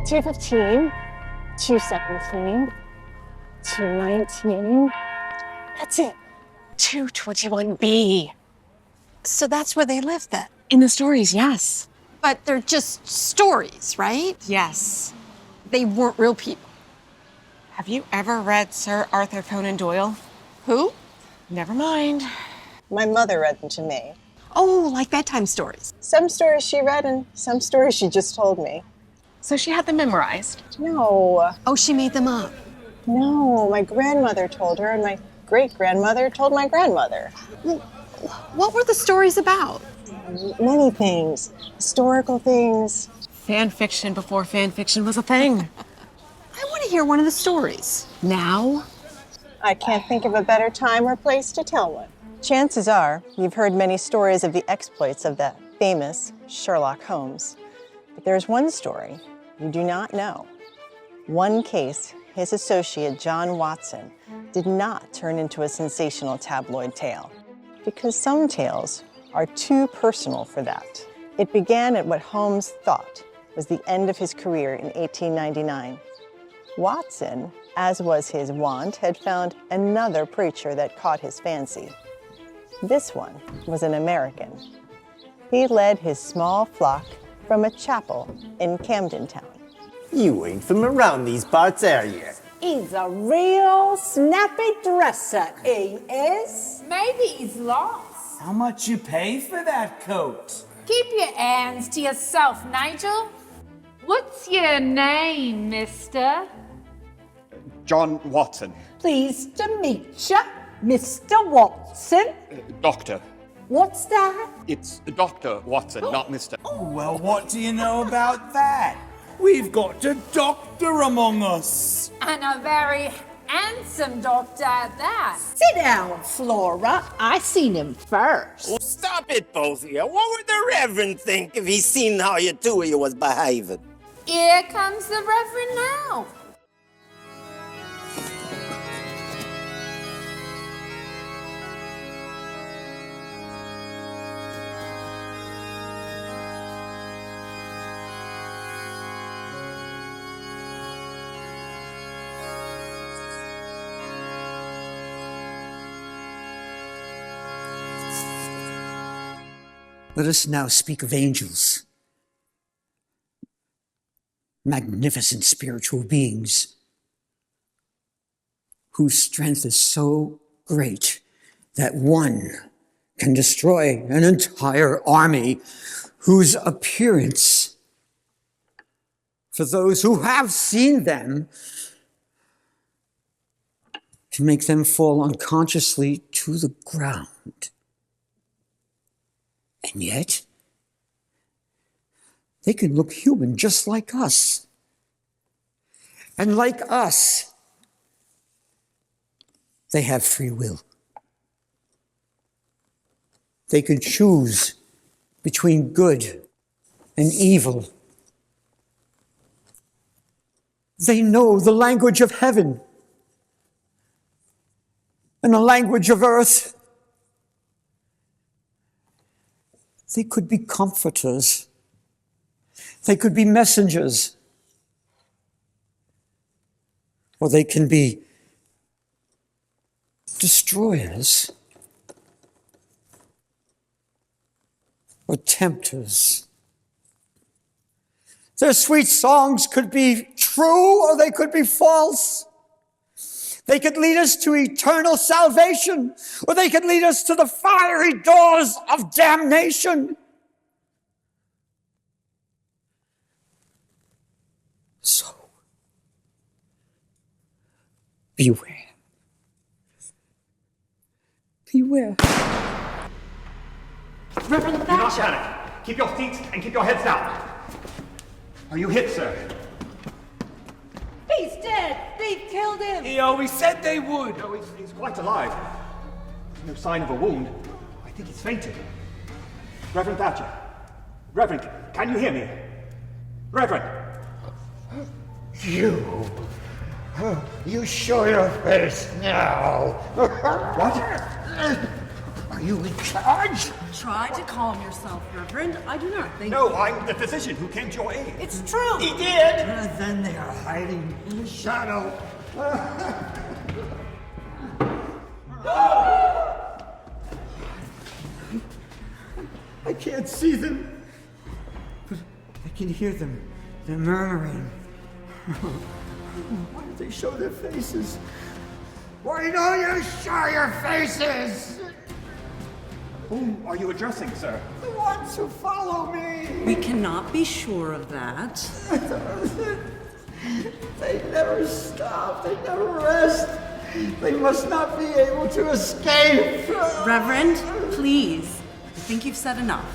215, 217, 219. That's it. 221B. So that's where they live then? In the stories, yes. But they're just stories, right? Yes. They weren't real people. Have you ever read Sir Arthur Conan Doyle? Who? Never mind. My mother read them to me. Oh, like bedtime stories. Some stories she read and some stories she just told me. So she had them memorized? No. Oh, she made them up. No, my grandmother told her and my great-grandmother told my grandmother. What were the stories about? Many things. Historical things. Fan fiction before fan fiction was a thing. I want to hear one of the stories. Now? I can't think of a better time or place to tell one. Chances are you've heard many stories of the exploits of the famous Sherlock Holmes. But there's one story you do not know. One case his associate John Watson did not turn into a sensational tabloid tale, because some tales are too personal for that. It began at what Holmes thought was the end of his career in 1899. Watson, as was his wont, had found another preacher that caught his fancy. This one was an American. He led his small flock from a chapel in Camden Town. You ain't from around these parts, are you? He's a real snappy dresser, he is. Maybe he's lost. How much you pay for that coat? Keep your hands to yourself, Nigel. What's your name, mister? John Watson. Pleased to meet ya, Mr. Watson. Doctor. What's that? It's Dr. Watson, not Mr. Well, what do you know about that? We've got a doctor among us. And a very handsome doctor at that. Sit down, Flora. I seen him first. Oh, stop it, both of you. What would the Reverend think if he seen how you two of you was behaving? Here comes the Reverend now. Let us now speak of angels. Magnificent spiritual beings whose strength is so great that one can destroy an entire army, whose appearance, for those who have seen them, can make them fall unconsciously to the ground. And yet, they can look human just like us. And like us, they have free will. They can choose between good and evil. They know the language of heaven and the language of earth. They could be comforters. They could be messengers. Or they can be destroyers or tempters. Their sweet songs could be true or they could be false. They could lead us to eternal salvation, or they could lead us to the fiery doors of damnation. So, beware. Beware. Reverend Thatcher! Do not panic. Keep your feet and keep your heads down. Are you hit, sir? He's dead. They've killed him. He always said they would. No, he's quite alive. No sign of a wound. I think he's fainted. Reverend Thatcher. Reverend, can you hear me? Reverend! You show your face now. What? Are you in charge? Try to calm yourself, Reverend. I do not think... No, I'm the physician who came to your aid. It's true. He did! Then they are hiding in the shadow. I can't see them, but I can hear them. They're murmuring. Why don't they show their faces? Why don't you show your faces? Whom are you addressing, sir? The ones who follow me. We cannot be sure of that. They never stop. They never rest. They must not be able to escape. Reverend, please. I think you've said enough.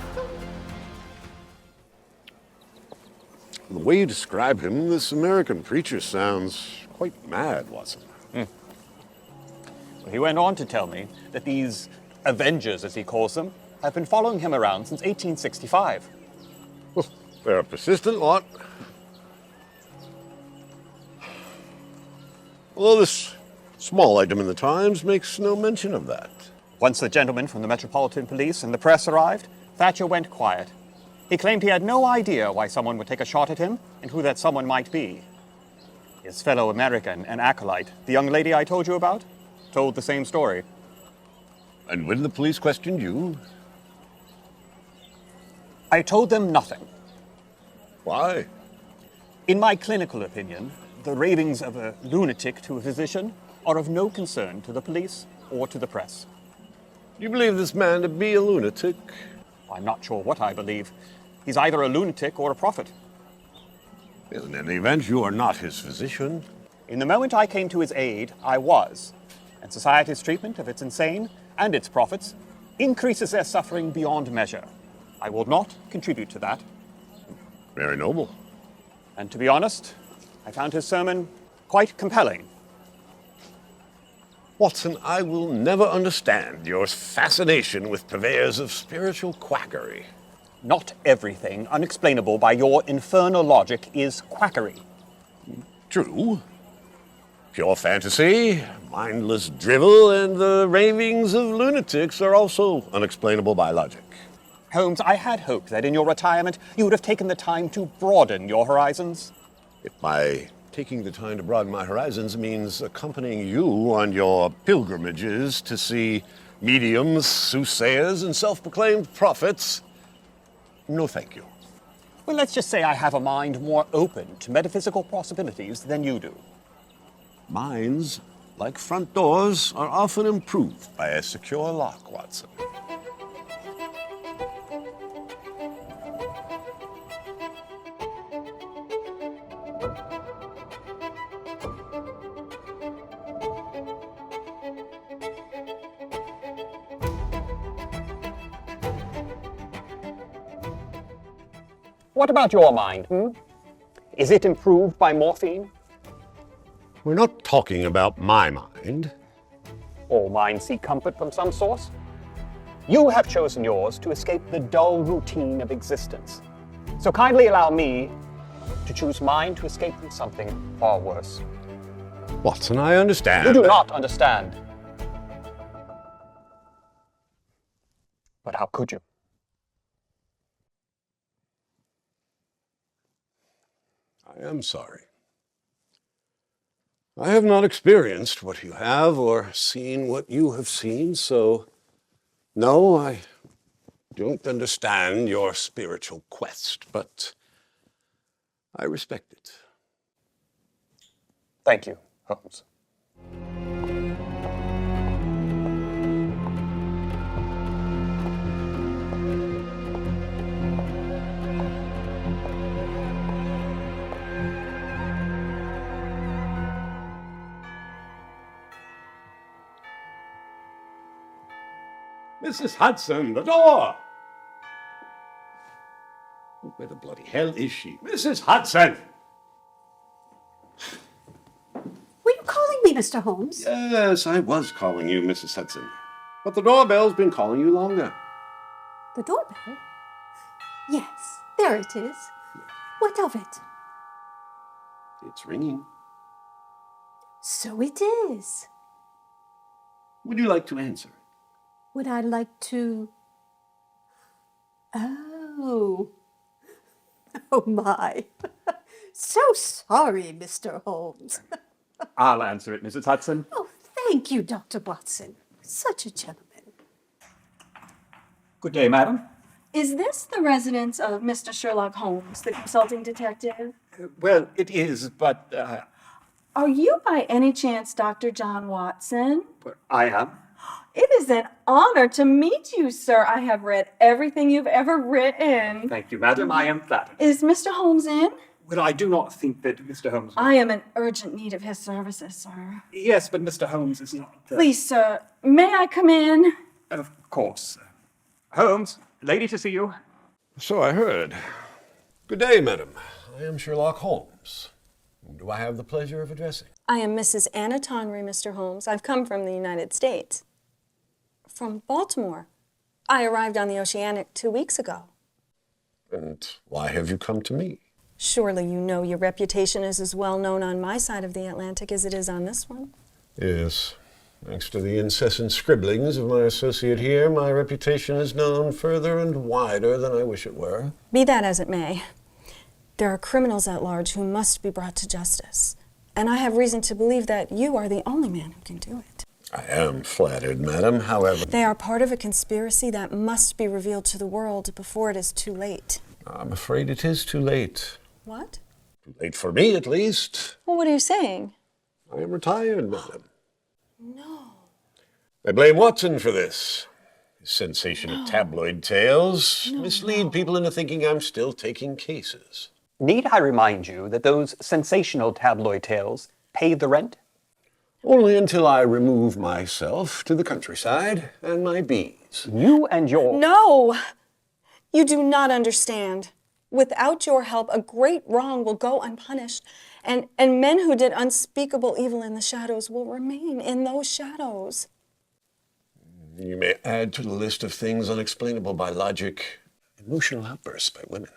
The way you describe him, this American preacher sounds quite mad, Watson. Well, he went on to tell me that these Avengers, as he calls them, have been following him around since 1865. Well, they're a persistent lot. Although this small item in the Times makes no mention of that. Once the gentleman from the Metropolitan Police and the press arrived, Thatcher went quiet. He claimed he had no idea why someone would take a shot at him and who that someone might be. His fellow American and acolyte, the young lady I told you about, told the same story. And when the police questioned you? I told them nothing. Why? In my clinical opinion, the ravings of a lunatic to a physician are of no concern to the police or to the press. You believe this man to be a lunatic? I'm not sure what I believe. He's either a lunatic or a prophet. In any event, you are not his physician. In the moment I came to his aid, I was. And society's treatment of its insane and its prophets increases their suffering beyond measure. I will not contribute to that. Very noble. And to be honest, I found his sermon quite compelling. Watson, I will never understand your fascination with purveyors of spiritual quackery. Not everything unexplainable by your infernal logic is quackery. True. Pure fantasy, mindless drivel, and the ravings of lunatics are also unexplainable by logic. Holmes, I had hoped that in your retirement you would have taken the time to broaden your horizons. If by taking the time to broaden my horizons means accompanying you on your pilgrimages to see mediums, soothsayers, and self-proclaimed prophets, no thank you. Well, let's just say I have a mind more open to metaphysical possibilities than you do. Minds, like front doors, are often improved by a secure lock, Watson. What about your mind, Is it improved by morphine? We're not talking about my mind. All minds seek comfort from some source. You have chosen yours to escape the dull routine of existence. So kindly allow me to choose mine to escape from something far worse. Watson, I understand. You do not understand. But how could you? I am sorry. I have not experienced what you have or seen what you have seen, so no, I don't understand your spiritual quest, but I respect it. Thank you, Holmes. Mrs. Hudson, the door! Where the bloody hell is she? Mrs. Hudson! Were you calling me, Mr. Holmes? Yes, I was calling you, Mrs. Hudson. But the doorbell's been calling you longer. The doorbell? Yes, there it is. What of it? It's ringing. So it is. Would you like to answer? Would I like to... Oh. Oh, my. So sorry, Mr. Holmes. I'll answer it, Mrs. Hudson. Oh, thank you, Dr. Watson. Such a gentleman. Good day, madam. Is this the residence of Mr. Sherlock Holmes, the consulting detective? Well, it is, but Are you by any chance Dr. John Watson? I am. It is an honor to meet you, sir. I have read everything you've ever written. Thank you, madam. I am flattered. Is Mr. Holmes in? Well, I do not think that Mr. Holmes... I am in urgent need of his services, sir. Yes, but Mr. Holmes is not... Please, sir, may I come in? Of course. Holmes, lady to see you. So I heard. Good day, madam. I am Sherlock Holmes. Whom do I have the pleasure of addressing? I am Mrs. Anna Tonry, Mr. Holmes. I've come from the United States. From Baltimore. I arrived on the Oceanic 2 weeks ago. And why have you come to me? Surely you know your reputation is as well known on my side of the Atlantic as it is on this one. Yes. Thanks to the incessant scribblings of my associate here, my reputation is known further and wider than I wish it were. Be that as it may, there are criminals at large who must be brought to justice. And I have reason to believe that you are the only man who can do it. I am flattered, madam. However... They are part of a conspiracy that must be revealed to the world before it is too late. I'm afraid it is too late. What? Too late for me, at least. Well, what are you saying? I am retired, madam. No. I blame Watson for this. His sensational tabloid tales mislead people into thinking I'm still taking cases. Need I remind you that those sensational tabloid tales paid the rent? Only until I remove myself to the countryside and my bees. You and your... No! You do not understand. Without your help, a great wrong will go unpunished, and men who did unspeakable evil in the shadows will remain in those shadows. You may add to the list of things unexplainable by logic, emotional outbursts by women.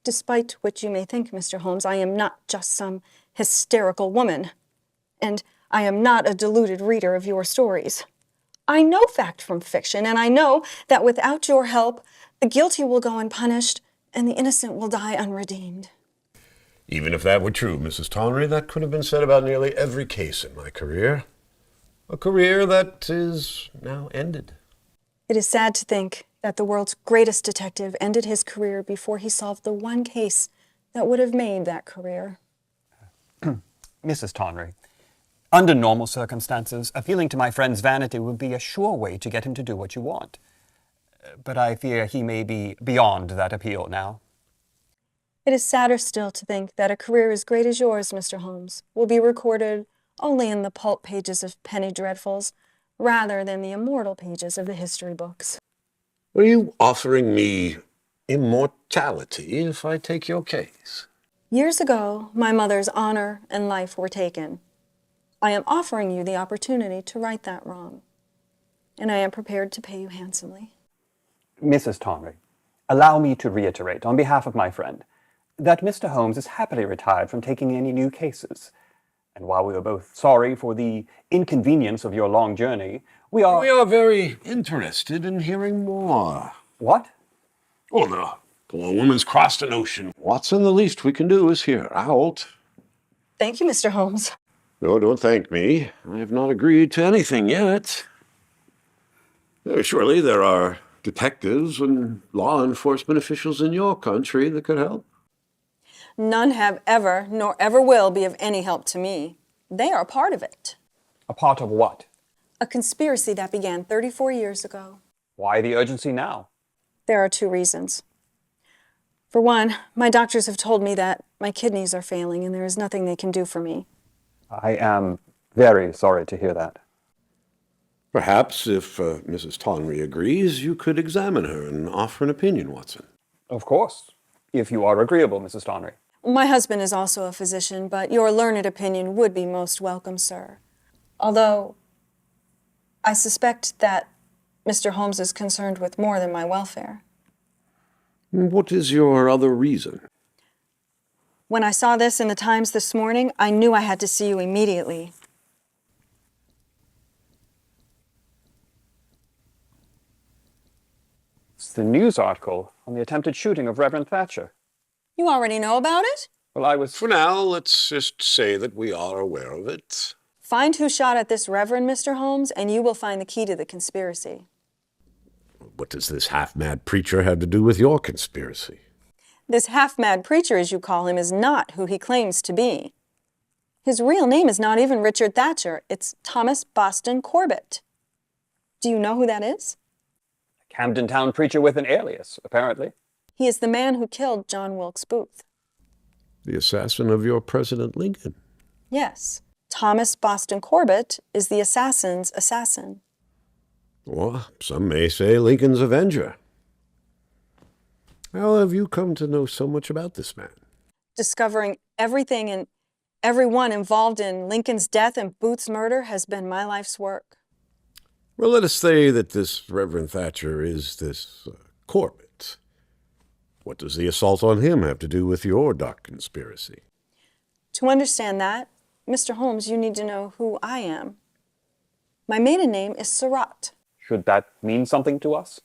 Despite what you may think, Mr. Holmes, I am not just some hysterical woman, and I am not a deluded reader of your stories. I know fact from fiction, and I know that without your help, the guilty will go unpunished, and the innocent will die unredeemed. Even if that were true, Mrs. Tonry, that could have been said about nearly every case in my career. A career that is now ended. It is sad to think that the world's greatest detective ended his career before he solved the one case that would have made that career. Mrs. Tonry, under normal circumstances, appealing to my friend's vanity would be a sure way to get him to do what you want. But I fear he may be beyond that appeal now. It is sadder still to think that a career as great as yours, Mr. Holmes, will be recorded only in the pulp pages of penny dreadfuls, rather than the immortal pages of the history books. Are you offering me immortality if I take your case? Years ago, my mother's honor and life were taken. I am offering you the opportunity to right that wrong, and I am prepared to pay you handsomely. Mrs. Tonry, allow me to reiterate, on behalf of my friend, that Mr. Holmes is happily retired from taking any new cases. And while we are both sorry for the inconvenience of your long journey, we are very interested in hearing more. What? Oh, the poor woman's crossed an ocean. Watson, the least we can do is hear her out. Thank you, Mr. Holmes. No, don't thank me. I have not agreed to anything yet. Surely there are detectives and law enforcement officials in your country that could help. None have ever, nor ever will be of any help to me. They are a part of it. A part of what? A conspiracy that began 34 years ago. Why the urgency now? There are 2 reasons. For one, my doctors have told me that my kidneys are failing and there is nothing they can do for me. I am very sorry to hear that. Perhaps, if Mrs. Tonry agrees, you could examine her and offer an opinion, Watson. Of course, if you are agreeable, Mrs. Tonry. My husband is also a physician, but your learned opinion would be most welcome, sir. Although, I suspect that Mr. Holmes is concerned with more than my welfare. What is your other reason? When I saw this in the Times this morning, I knew I had to see you immediately. the news article on the attempted shooting of Reverend Thatcher. You already know about it? Well, I was... For now, let's just say that we are aware of it. Find who shot at this Reverend, Mr. Holmes, and you will find the key to the conspiracy. What does this half-mad preacher have to do with your conspiracy? This half-mad preacher, as you call him, is not who he claims to be. His real name is not even Richard Thatcher. It's Thomas Boston Corbett. Do you know who that is? A Camden Town preacher with an alias, apparently. He is the man who killed John Wilkes Booth. The assassin of your President Lincoln? Yes. Thomas Boston Corbett is the assassin's assassin. Or some may say Lincoln's avenger. How have you come to know so much about this man? Discovering everything and everyone involved in Lincoln's death and Booth's murder has been my life's work. Well, let us say that this Reverend Thatcher is this Corbett. What does the assault on him have to do with your dark conspiracy? To understand that, Mr. Holmes, you need to know who I am. My maiden name is Surratt. Should that mean something to us?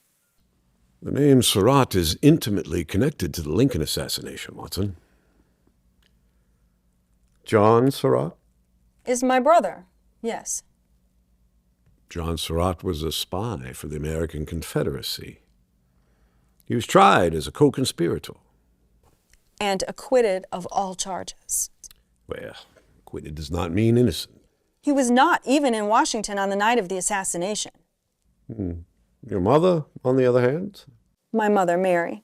The name Surratt is intimately connected to the Lincoln assassination, Watson. John Surratt? Is my brother, yes. John Surratt was a spy for the American Confederacy. He was tried as a co-conspirator. And acquitted of all charges. Well, acquitted does not mean innocent. He was not even in Washington on the night of the assassination. Your mother, on the other hand? My mother, Mary,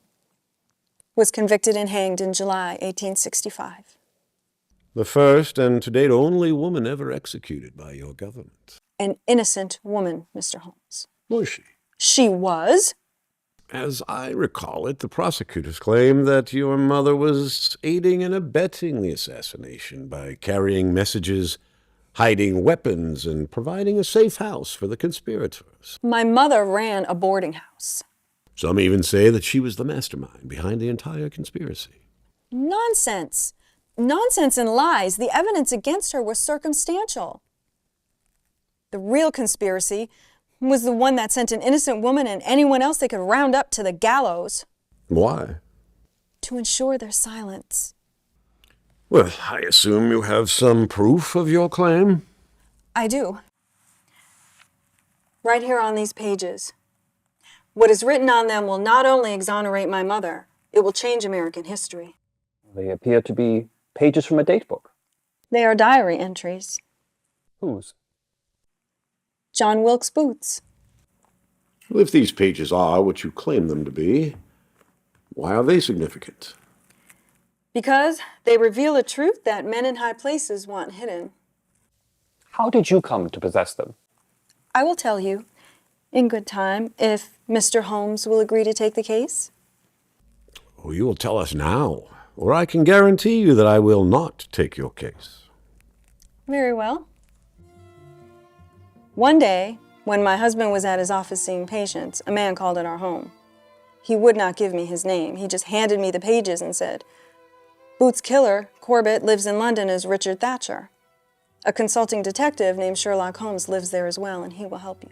was convicted and hanged in July 1865. The first and to date only woman ever executed by your government. An innocent woman, Mr. Holmes. Was she? She was? As I recall it, the prosecutors claim that your mother was aiding and abetting the assassination by carrying messages, hiding weapons, and providing a safe house for the conspirators. My mother ran a boarding house. Some even say that she was the mastermind behind the entire conspiracy. Nonsense. Nonsense and lies. The evidence against her was circumstantial. The real conspiracy was the one that sent an innocent woman and anyone else they could round up to the gallows. Why? To ensure their silence. Well, I assume you have some proof of your claim? I do. Right here on these pages. What is written on them will not only exonerate my mother, it will change American history. They appear to be pages from a date book. They are diary entries. Whose? John Wilkes Booth's. Well, if these pages are what you claim them to be, why are they significant? Because they reveal a truth that men in high places want hidden. How did you come to possess them? I will tell you, in good time, if Mr. Holmes will agree to take the case. Oh, you will tell us now, or I can guarantee you that I will not take your case. Very well. One day, when my husband was at his office seeing patients, a man called at our home. He would not give me his name. He just handed me the pages and said, Booth's killer, Corbett, lives in London as Richard Thatcher. A consulting detective named Sherlock Holmes lives there as well, and he will help you.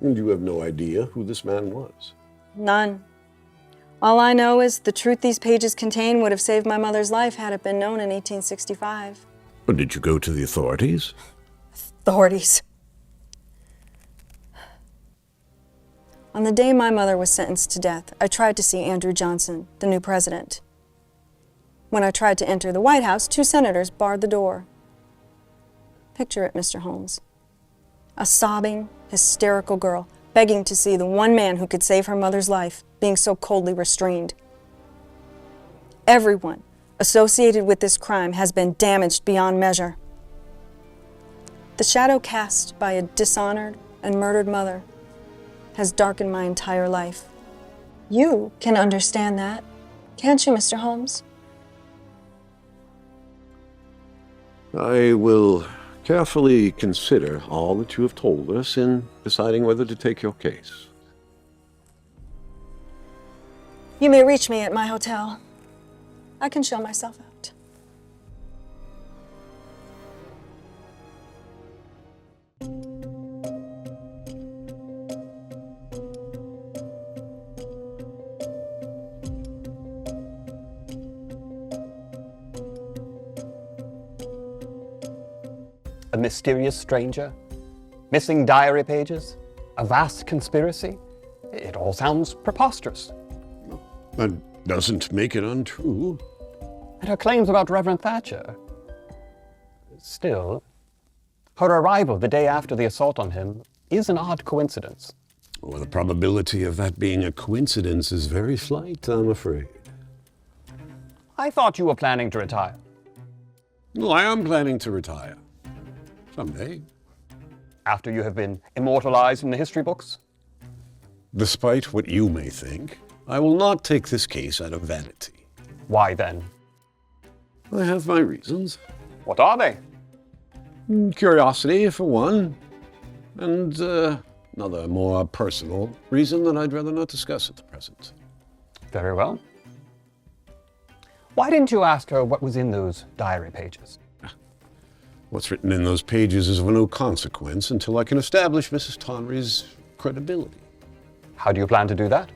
And you have no idea who this man was? None. All I know is the truth these pages contain would have saved my mother's life had it been known in 1865. But did you go to the authorities? Authorities. On the day my mother was sentenced to death, I tried to see Andrew Johnson, the new president. When I tried to enter the White House, 2 senators barred the door. Picture it, Mr. Holmes. A sobbing, hysterical girl, begging to see the one man who could save her mother's life, being so coldly restrained. Everyone associated with this crime has been damaged beyond measure. The shadow cast by a dishonored and murdered mother has darkened my entire life. You can understand that, can't you, Mr. Holmes? I will carefully consider all that you have told us in deciding whether to take your case. You may reach me at my hotel. I can show myself out. a mysterious stranger, missing diary pages, a vast conspiracy. It all sounds preposterous. That doesn't make it untrue. And her claims about Reverend Thatcher. Still, her arrival the day after the assault on him is an odd coincidence. Well, the probability of that being a coincidence is very slight, I'm afraid. I thought you were planning to retire. Well, I am planning to retire. Someday. After you have been immortalized in the history books? Despite what you may think, I will not take this case out of vanity. Why then? I have my reasons. What are they? Curiosity, for one, and another more personal reason that I'd rather not discuss at the present. Very well. Why didn't you ask her what was in those diary pages? What's written in those pages is of no consequence until I can establish Mrs. Tonry's credibility. How do you plan to do that?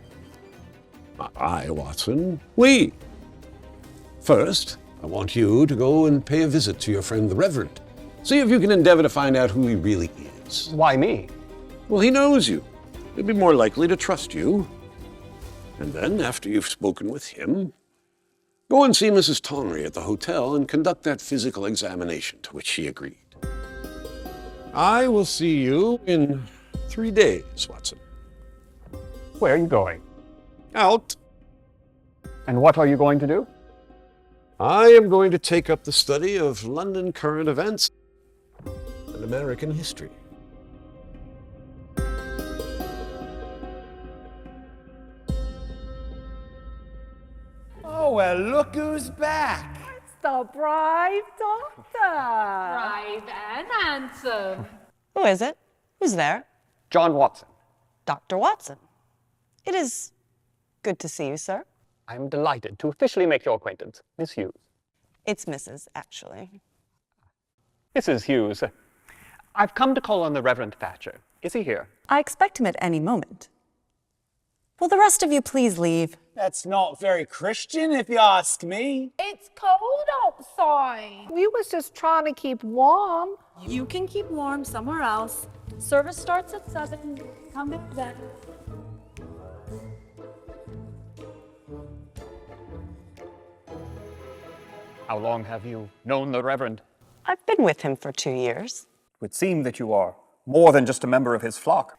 I, Watson, we. First, I want you to go and pay a visit to your friend the Reverend. See if you can endeavor to find out who he really is. Why me? Well, he knows you. He'll be more likely to trust you. And then, after you've spoken with him, go and see Mrs. Tonry at the hotel and conduct that physical examination to which she agreed. I will see you in 3 days, Watson. Where are you going? Out. And what are you going to do? I am going to take up the study of London current events and American history. Oh, well, look who's back. It's the brave doctor. Brave and handsome. Who is it? Who's there? John Watson. Dr. Watson. It is good to see you, sir. I'm delighted to officially make your acquaintance, Miss Hughes. It's Mrs., actually. Mrs. Hughes, I've come to call on the Reverend Thatcher. Is he here? I expect him at any moment. Will the rest of you please leave? That's not very Christian, if you ask me. It's cold outside. We was just trying to keep warm. You can keep warm somewhere else. Service starts at 7. Come back then. How long have you known the Reverend? I've been with him for 2 years. It would seem that you are more than just a member of his flock.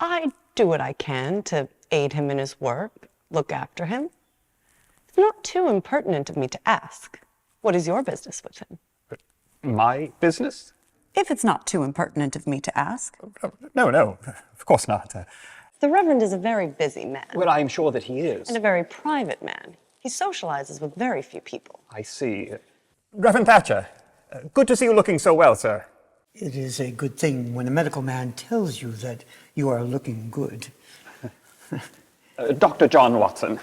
I do what I can to aid him in his work, look after him. It's not too impertinent of me to ask. What is your business with him? My business? If it's not too impertinent of me to ask. No, of course not. The Reverend is a very busy man. Well, I'm sure that he is. And a very private man. He socializes with very few people. I see. Reverend Thatcher, good to see you looking so well, sir. It is a good thing when a medical man tells you that you are looking good. Dr. John Watson.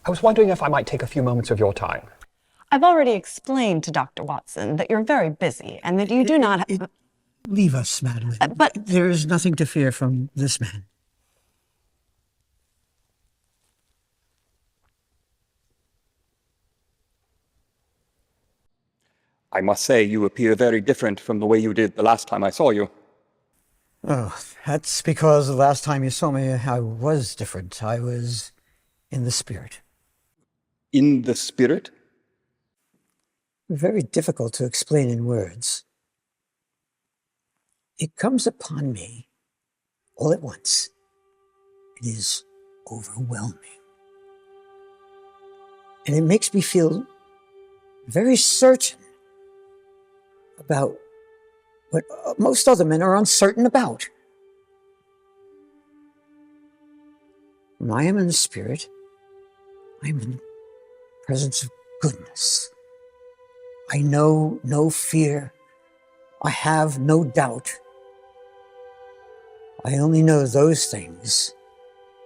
I was wondering if I might take a few moments of your time. I've already explained to Dr. Watson that you're very busy and that you do not have... Leave us, Madeline. But... There is nothing to fear from this man. I must say you appear very different from the way you did the last time I saw you. Oh, that's because the last time you saw me, I was different. I was in the spirit. In the spirit? Very difficult to explain in words. It comes upon me all at once. It is overwhelming. And it makes me feel very certain about what most other men are uncertain about. When I am in the spirit, I am in the presence of goodness. I know no fear. I have no doubt. I only know those things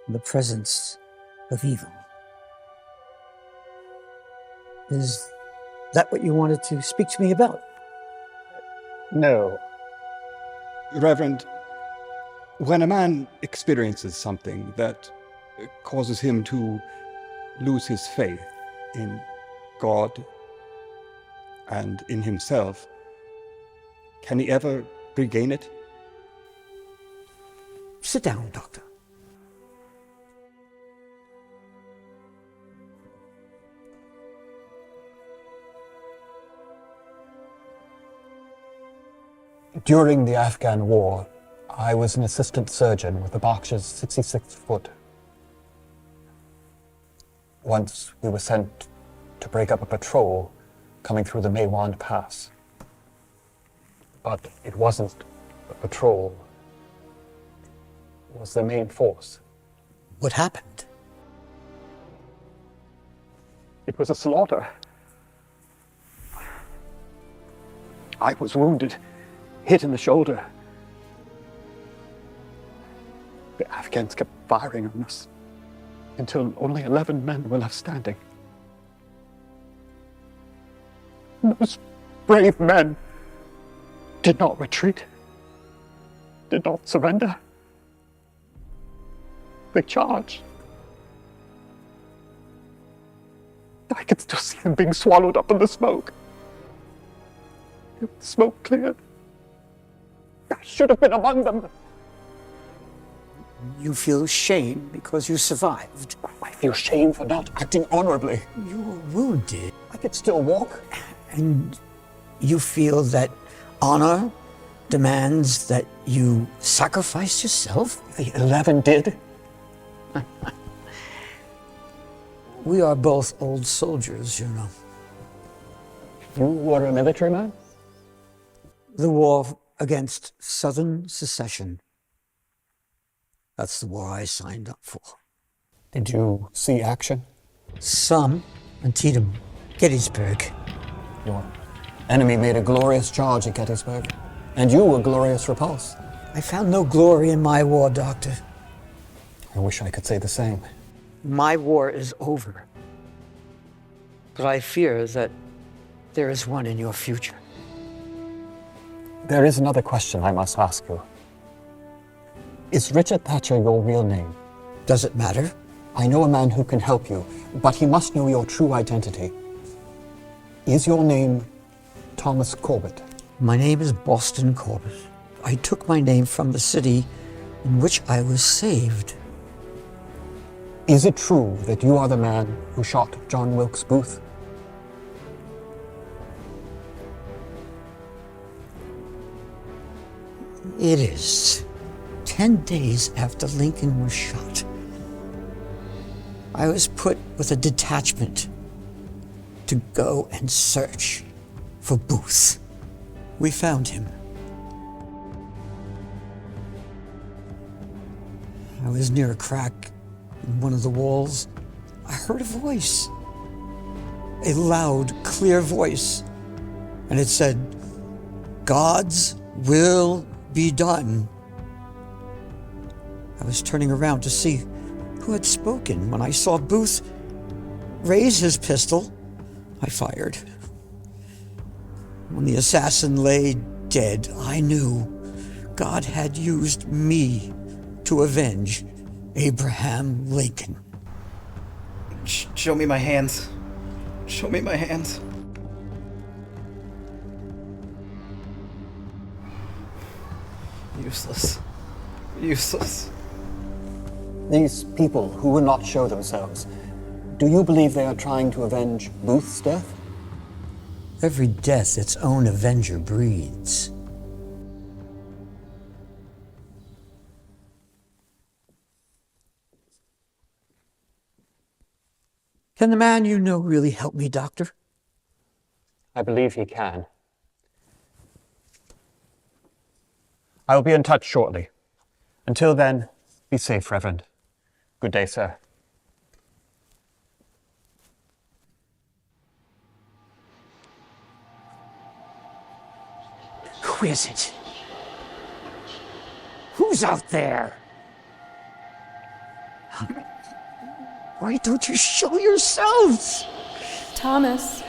in the presence of evil. Is that what you wanted to speak to me about? No. Reverend, when a man experiences something that causes him to lose his faith in God and in himself, can he ever regain it? Sit down, Doctor. During the Afghan War, I was an assistant surgeon with the Berkshire's 66th Foot. Once we were sent to break up a patrol coming through the Maiwand Pass. But it wasn't a patrol. It was the main force. What happened? It was a slaughter. I was wounded, hit in the shoulder. The Afghans kept firing on us until only 11 men were left standing. Those brave men did not retreat, did not surrender. They charged. I could still see them being swallowed up in the smoke. The smoke cleared. I should have been among them. You feel shame because you survived. I feel shame for not acting honorably. You were wounded. I could still walk. And you feel that honor demands that you sacrifice yourself? The 11 did. We are both old soldiers, you know. You were a military man? The war against Southern secession. That's the war I signed up for. Did you see action? Some. Antietam, Gettysburg. Your enemy made a glorious charge at Gettysburg, and you a glorious repulse. I found no glory in my war, Doctor. I wish I could say the same. My war is over. But I fear that there is one in your future. There is another question I must ask you. Is Richard Thatcher your real name? Does it matter? I know a man who can help you, but he must know your true identity. Is your name Thomas Corbett? My name is Boston Corbett. I took my name from the city in which I was saved. Is it true that you are the man who shot John Wilkes Booth? It is. 10 days after Lincoln was shot, I was put with a detachment to go and search for Booth. We found him. I was near a crack in one of the walls. I heard a voice, a loud, clear voice, and it said, "God's will be done." I was turning around to see who had spoken when I saw Booth raise his pistol. I fired. When the assassin lay dead, I knew God had used me to avenge Abraham Lincoln. Show me my hands. Show me my hands. Useless. Useless. These people who will not show themselves, do you believe they are trying to avenge Booth's death? Every death its own avenger breeds. Can the man you know really help me, Doctor? I believe he can. I will be in touch shortly. Until then, be safe, Reverend. Good day, sir. Who is it? Who's out there? Why don't you show yourselves? Thomas.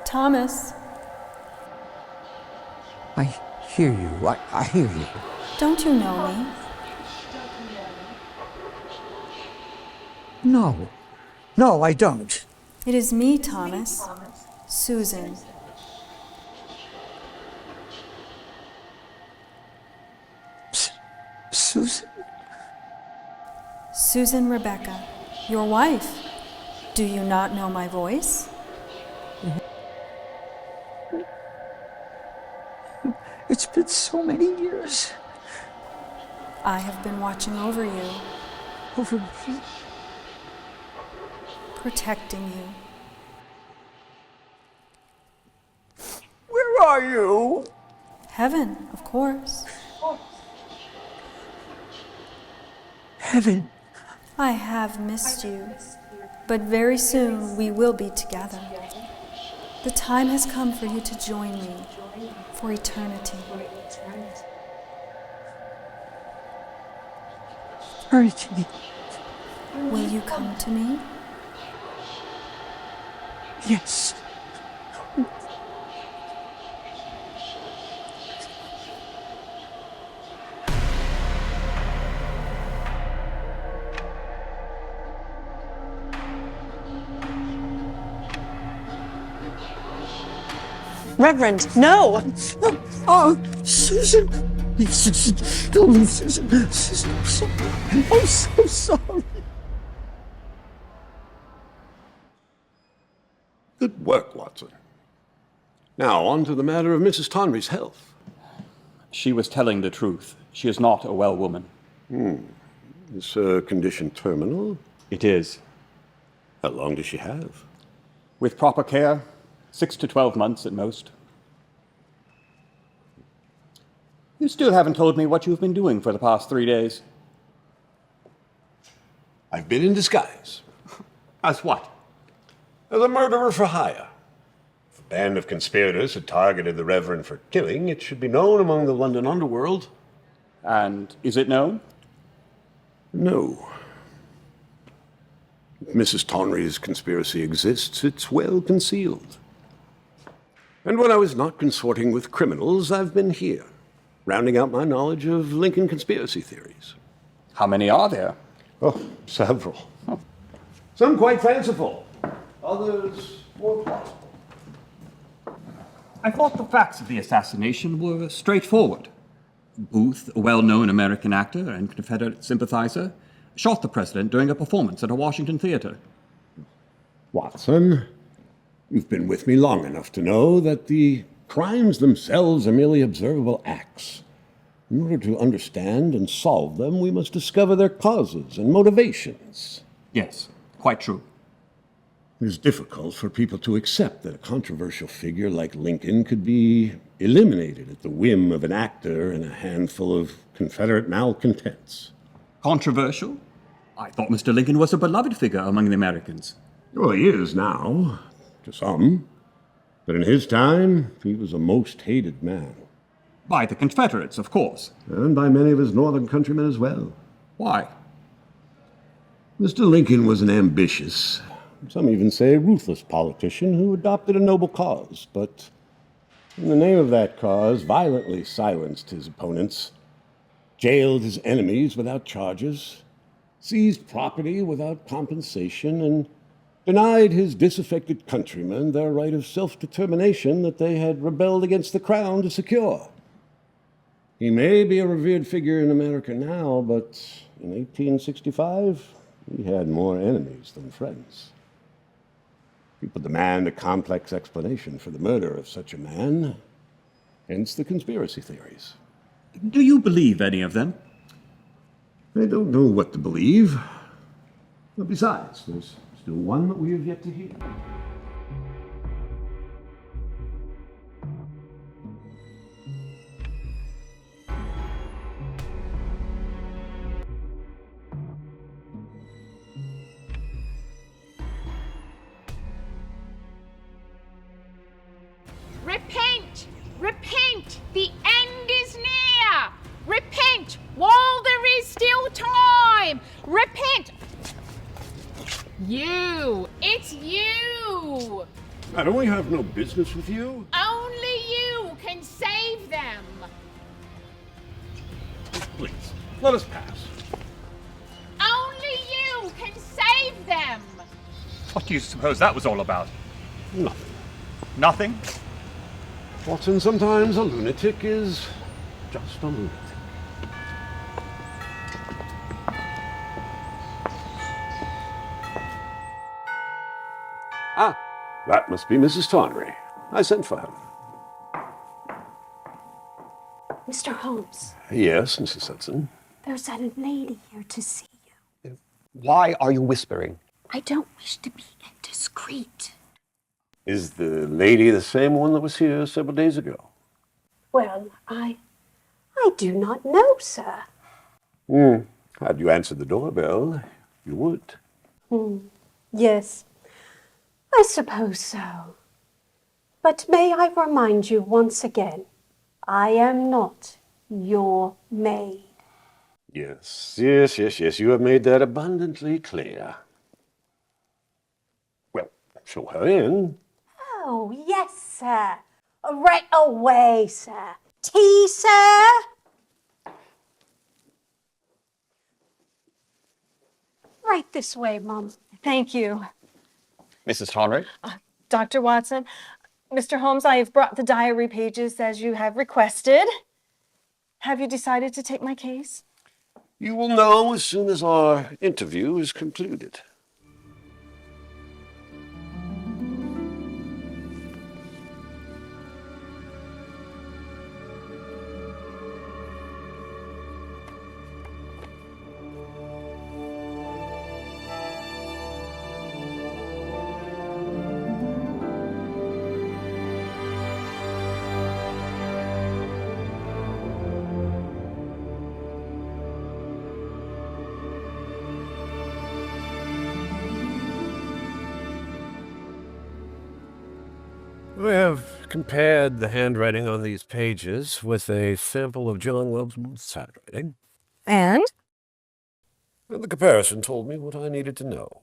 Thomas. I hear you. I hear you. Don't you know me? No, No, I don't. It is me, Thomas. Susan. Susan? Susan Rebecca, your wife. Do you not know my voice? It's been so many years. I have been watching over you. Over me? Protecting you. Where are you? Heaven, of course. Heaven. I have missed you, but very soon we will be together. The time has come for you to join me for eternity. Eternity. Will you come to me? Yes. Reverend, no! Oh, Susan! Susan, don't leave Susan. Susan, I'm sorry. I'm so sorry. Good work, Watson. Now, on to the matter of Mrs. Tonry's health. She was telling the truth. She is not a well woman. Is her condition terminal? It is. How long does she have? With proper care, 6 to 12 months at most. You still haven't told me what you've been doing for the past 3 days. I've been in disguise. As what? As a murderer for hire. If a band of conspirators had targeted the Reverend for killing, it should be known among the London underworld. And is it known? No. If Mrs. Tonry's conspiracy exists, it's well concealed. And when I was not consorting with criminals, I've been here, rounding out my knowledge of Lincoln conspiracy theories. How many are there? Oh, several. Oh. Some quite fanciful, others more plausible. I thought the facts of the assassination were straightforward. Booth, a well-known American actor and Confederate sympathizer, shot the president during a performance at a Washington theater. Watson, you've been with me long enough to know that the crimes themselves are merely observable acts. In order to understand and solve them, we must discover their causes and motivations. Yes, quite true. It is difficult for people to accept that a controversial figure like Lincoln could be eliminated at the whim of an actor and a handful of Confederate malcontents. Controversial? I thought Mr. Lincoln was a beloved figure among the Americans. Well, he is now, to some. But in his time, he was a most hated man. By the Confederates, of course. And by many of his northern countrymen as well. Why? Mr. Lincoln was an ambitious, some even say ruthless politician who adopted a noble cause, but in the name of that cause, violently silenced his opponents, jailed his enemies without charges, seized property without compensation, and denied his disaffected countrymen their right of self-determination that they had rebelled against the crown to secure. He may be a revered figure in America now, but in 1865, he had more enemies than friends. People demand a complex explanation for the murder of such a man, hence the conspiracy theories. Do you believe any of them? I don't know what to believe. But besides, there's still one that we have yet to hear. Repent! Repent! The end is near! Repent while there is still time! Repent! You! It's you! I don't have no business with you. Only you can save them! Please, let us pass. Only you can save them! What do you suppose that was all about? Nothing. Nothing? Watson, sometimes a lunatic is just a lunatic. Ah, that must be Mrs. Tonry. I sent for her. Mr. Holmes, Yes, Mrs. Hudson. there's a lady here to see you. Why are you whispering? I don't wish to be indiscreet. Is the lady the same one that was here several days ago? Well, I do not know, sir. Had you answered the doorbell, you would. Yes, I suppose so. But may I remind you once again, I am not your maid. Yes. You have made that abundantly clear. Well, show her in. Oh, yes, sir. Right away, sir. Tea, sir? Right this way, Mum. Thank you. Mrs. Tonry? Dr. Watson, Mr. Holmes, I have brought the diary pages as you have requested. Have you decided to take my case? You will know as soon as our interview is concluded. We have compared the handwriting on these pages with a sample of John Wilkes Booth's handwriting. And? And the comparison told me what I needed to know.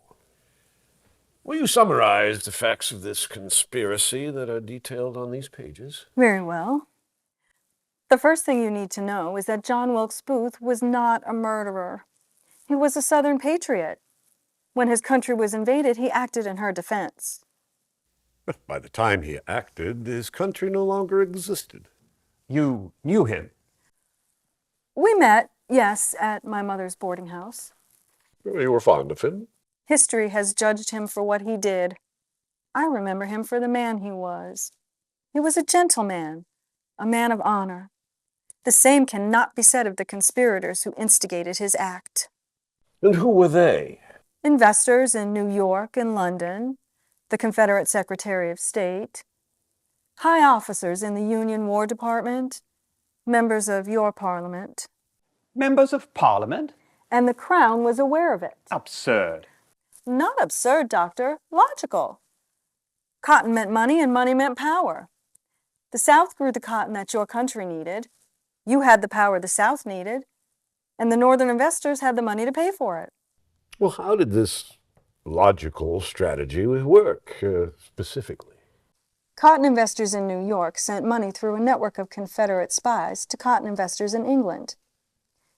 Will you summarize the facts of this conspiracy that are detailed on these pages? Very well. The first thing you need to know is that John Wilkes Booth was not a murderer. He was a Southern patriot. When his country was invaded, he acted in her defense. But by the time he acted, his country no longer existed. You knew him? We met, yes, at my mother's boarding house. You were fond of him? History has judged him for what he did. I remember him for the man he was. He was a gentleman, a man of honor. The same cannot be said of the conspirators who instigated his act. And who were they? Investors in New York and London, the Confederate Secretary of State, high officers in the Union War Department, members of your parliament. Members of Parliament? And the Crown was aware of it. Absurd. Not absurd, Doctor. Logical. Cotton meant money and money meant power. The South grew the cotton that your country needed. You had the power the South needed. And the Northern investors had the money to pay for it. Well, how did this logical strategy work, specifically? Cotton investors in New York sent money through a network of Confederate spies to cotton investors in England.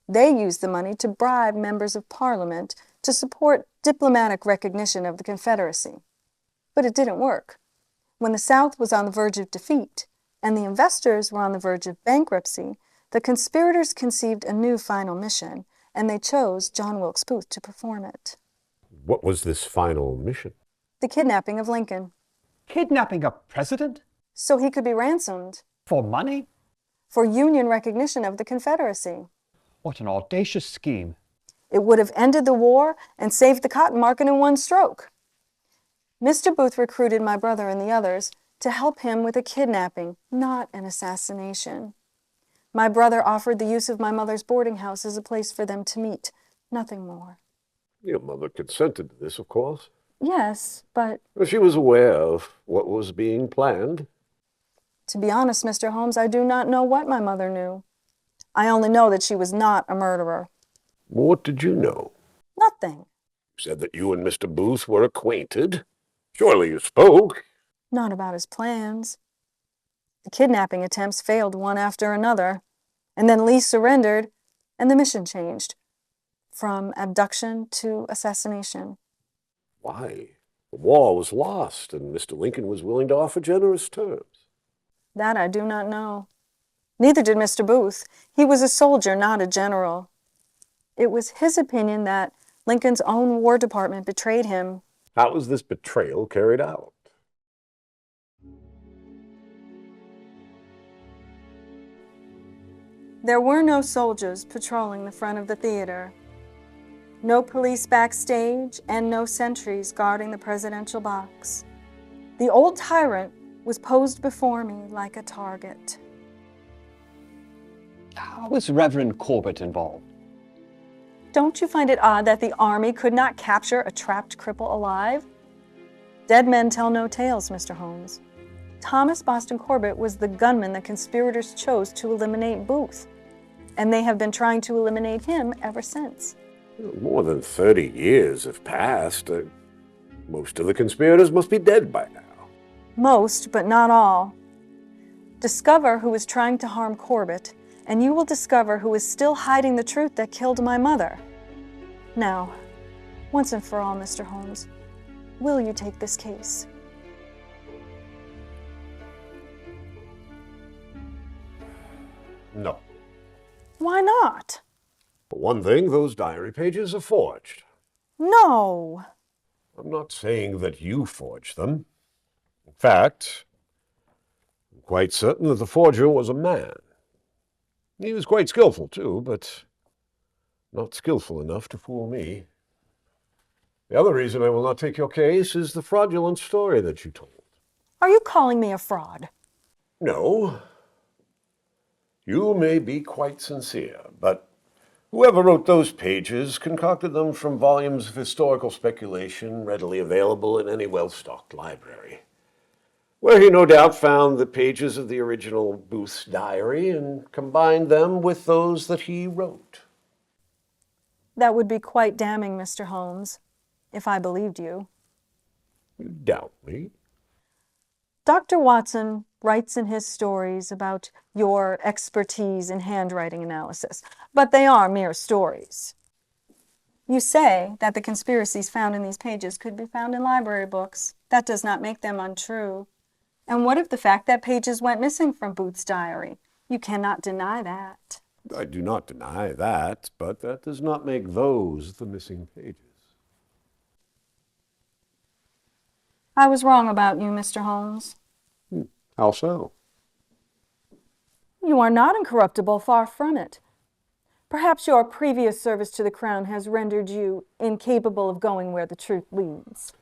They used the money to bribe members of Parliament to support diplomatic recognition of the Confederacy. But it didn't work. When the South was on the verge of defeat and the investors were on the verge of bankruptcy, the conspirators conceived a new final mission, and they chose John Wilkes Booth to perform it. What was this final mission? The kidnapping of Lincoln. Kidnapping a president? So he could be ransomed. For money? For Union recognition of the Confederacy. What an audacious scheme. It would have ended the war and saved the cotton market in one stroke. Mr. Booth recruited my brother and the others to help him with a kidnapping, not an assassination. My brother offered the use of my mother's boarding house as a place for them to meet, nothing more. Your mother consented to this, of course. Yes, but... She was aware of what was being planned. To be honest, Mr. Holmes, I do not know what my mother knew. I only know that she was not a murderer. What did you know? Nothing. You said that you and Mr. Booth were acquainted. Surely you spoke. Not about his plans. The kidnapping attempts failed one after another, and then Lee surrendered, and the mission changed from abduction to assassination. Why? The war was lost, and Mr. Lincoln was willing to offer generous terms. That I do not know. Neither did Mr. Booth. He was a soldier, not a general. It was his opinion that Lincoln's own War Department betrayed him. How was this betrayal carried out? There were no soldiers patrolling the front of the theater, no police backstage, and no sentries guarding the presidential box. The old tyrant was posed before me like a target. How was Reverend Corbett involved? Don't you find it odd that the army could not capture a trapped cripple alive? Dead men tell no tales, Mr. Holmes. Thomas Boston Corbett was the gunman the conspirators chose to eliminate Booth, and they have been trying to eliminate him ever since. More than 30 years have passed. Most of the conspirators must be dead by now. Most, but not all. Discover who is trying to harm Corbett, and you will discover who is still hiding the truth that killed my mother. Now, once and for all, Mr. Holmes, will you take this case? No. Why not? For one thing, those diary pages are forged. No. I'm not saying that you forged them. In fact, I'm quite certain that the forger was a man. He was quite skillful, too, but not skillful enough to fool me. The other reason I will not take your case is the fraudulent story that you told. Are you calling me a fraud? No. You may be quite sincere, but whoever wrote those pages concocted them from volumes of historical speculation readily available in any well-stocked library, where he no doubt found the pages of the original Booth's diary and combined them with those that he wrote. That would be quite damning, Mr. Holmes, if I believed you. You doubt me? Dr. Watson writes in his stories about your expertise in handwriting analysis, but they are mere stories. You say that the conspiracies found in these pages could be found in library books. That does not make them untrue. And what of the fact that pages went missing from Booth's diary? You cannot deny that. I do not deny that, but that does not make those the missing pages. I was wrong about you, Mr. Holmes. How so? You are not incorruptible, far from it. Perhaps your previous service to the Crown has rendered you incapable of going where the truth leads.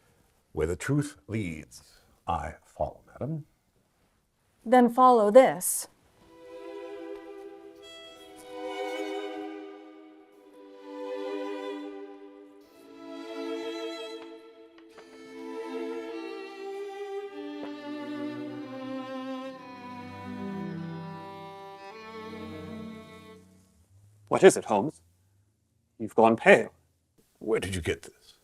Where the truth leads, I follow, madam. Then follow this. What is it, Holmes? You've gone pale. Where did you get this?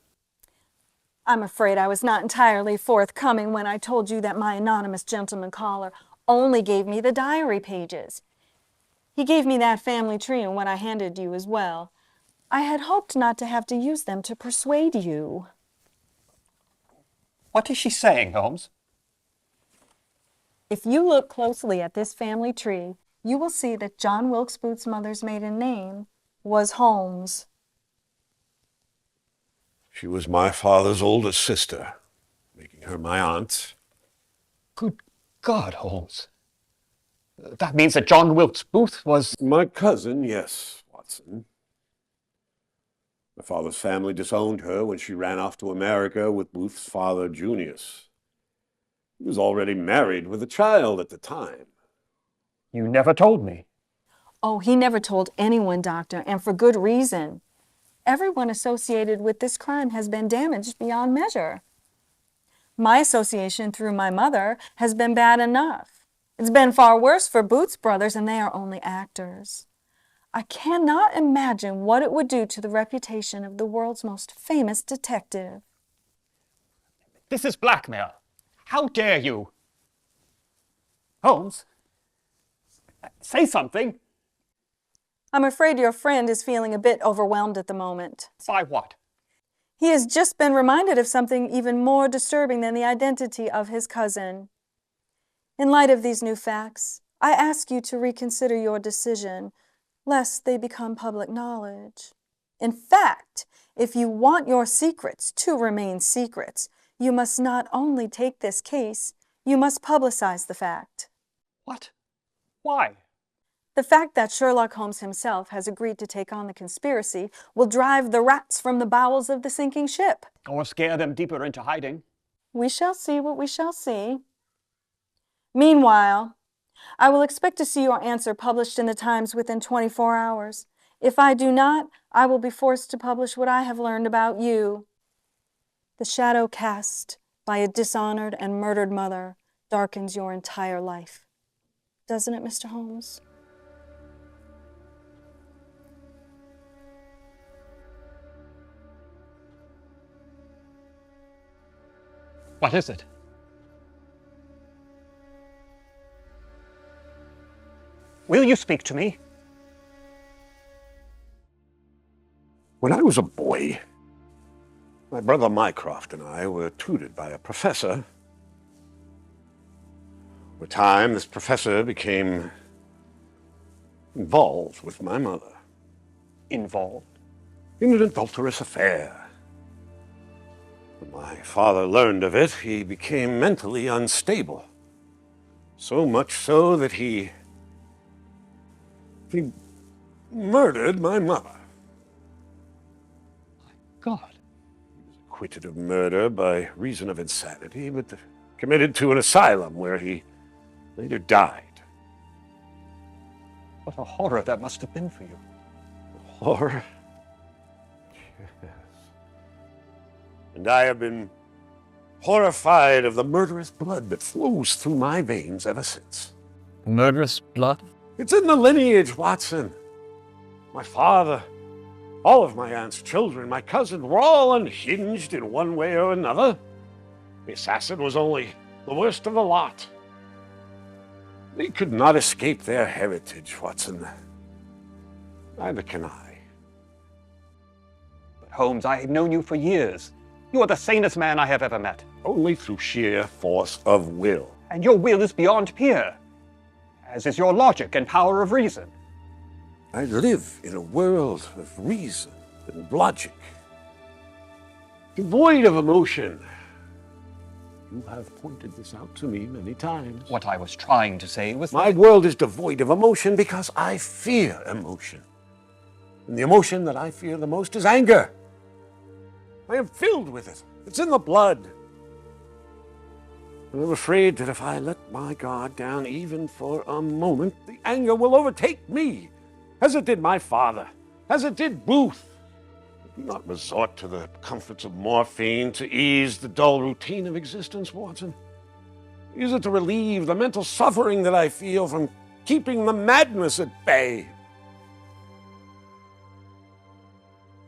I'm afraid I was not entirely forthcoming when I told you that my anonymous gentleman caller only gave me the diary pages. He gave me that family tree and what I handed you as well. I had hoped not to have to use them to persuade you. What is she saying, Holmes? If you look closely at this family tree, you will see that John Wilkes Booth's mother's maiden name was Holmes. She was my father's oldest sister, making her my aunt. Good God, Holmes. That means that John Wilkes Booth was... My cousin, yes, Watson. My father's family disowned her when she ran off to America with Booth's father, Junius. He was already married with a child at the time. You never told me. Oh, he never told anyone, Doctor, and for good reason. Everyone associated with this crime has been damaged beyond measure. My association through my mother has been bad enough. It's been far worse for Booth's brothers, and they are only actors. I cannot imagine what it would do to the reputation of the world's most famous detective. This is blackmail. How dare you? Holmes, say something. I'm afraid your friend is feeling a bit overwhelmed at the moment. By what? He has just been reminded of something even more disturbing than the identity of his cousin. In light of these new facts, I ask you to reconsider your decision, lest they become public knowledge. In fact, if you want your secrets to remain secrets, you must not only take this case, you must publicize the fact. What? Why? The fact that Sherlock Holmes himself has agreed to take on the conspiracy will drive the rats from the bowels of the sinking ship. Or scare them deeper into hiding. We shall see what we shall see. Meanwhile, I will expect to see your answer published in the Times within 24 hours. If I do not, I will be forced to publish what I have learned about you. The shadow cast by a dishonored and murdered mother darkens your entire life. Doesn't it, Mr. Holmes? What is it? Will you speak to me? When I was a boy, my brother Mycroft and I were tutored by a professor. Over time, this professor became involved with my mother. Involved? In an adulterous affair. When my father learned of it, he became mentally unstable. So much so that he murdered my mother. God. He was acquitted of murder by reason of insanity, but committed to an asylum where he later died. What a horror that must have been for you. Horror? Yes. And I have been horrified of the murderous blood that flows through my veins ever since. Murderous blood? It's in the lineage, Watson. My father, all of my aunt's children, my cousin, were all unhinged in one way or another. The assassin was only the worst of the lot. They could not escape their heritage, Watson. Neither can I. But Holmes, I have known you for years. You are the sanest man I have ever met. Only through sheer force of will. And your will is beyond peer, as is your logic and power of reason. I live in a world of reason and logic, devoid of emotion. You have pointed this out to me many times. What I was trying to say was my world is devoid of emotion because I fear emotion. And the emotion that I fear the most is anger. I am filled with it. It's in the blood. And I'm afraid that if I let my guard down even for a moment, the anger will overtake me, as it did my father, as it did Booth. Do not resort to the comforts of morphine to ease the dull routine of existence, Watson. Use it to relieve the mental suffering that I feel from keeping the madness at bay.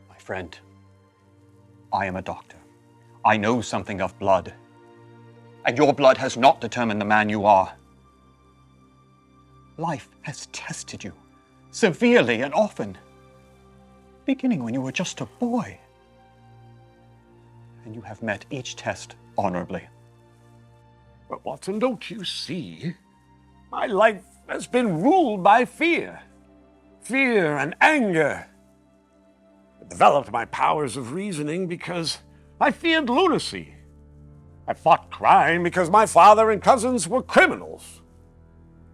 My friend, I am a doctor. I know something of blood. And your blood has not determined the man you are. Life has tested you severely and often, beginning when you were just a boy. And you have met each test honorably. But Watson, don't you see? My life has been ruled by fear. Fear and anger. I developed my powers of reasoning because I feared lunacy. I fought crime because my father and cousins were criminals.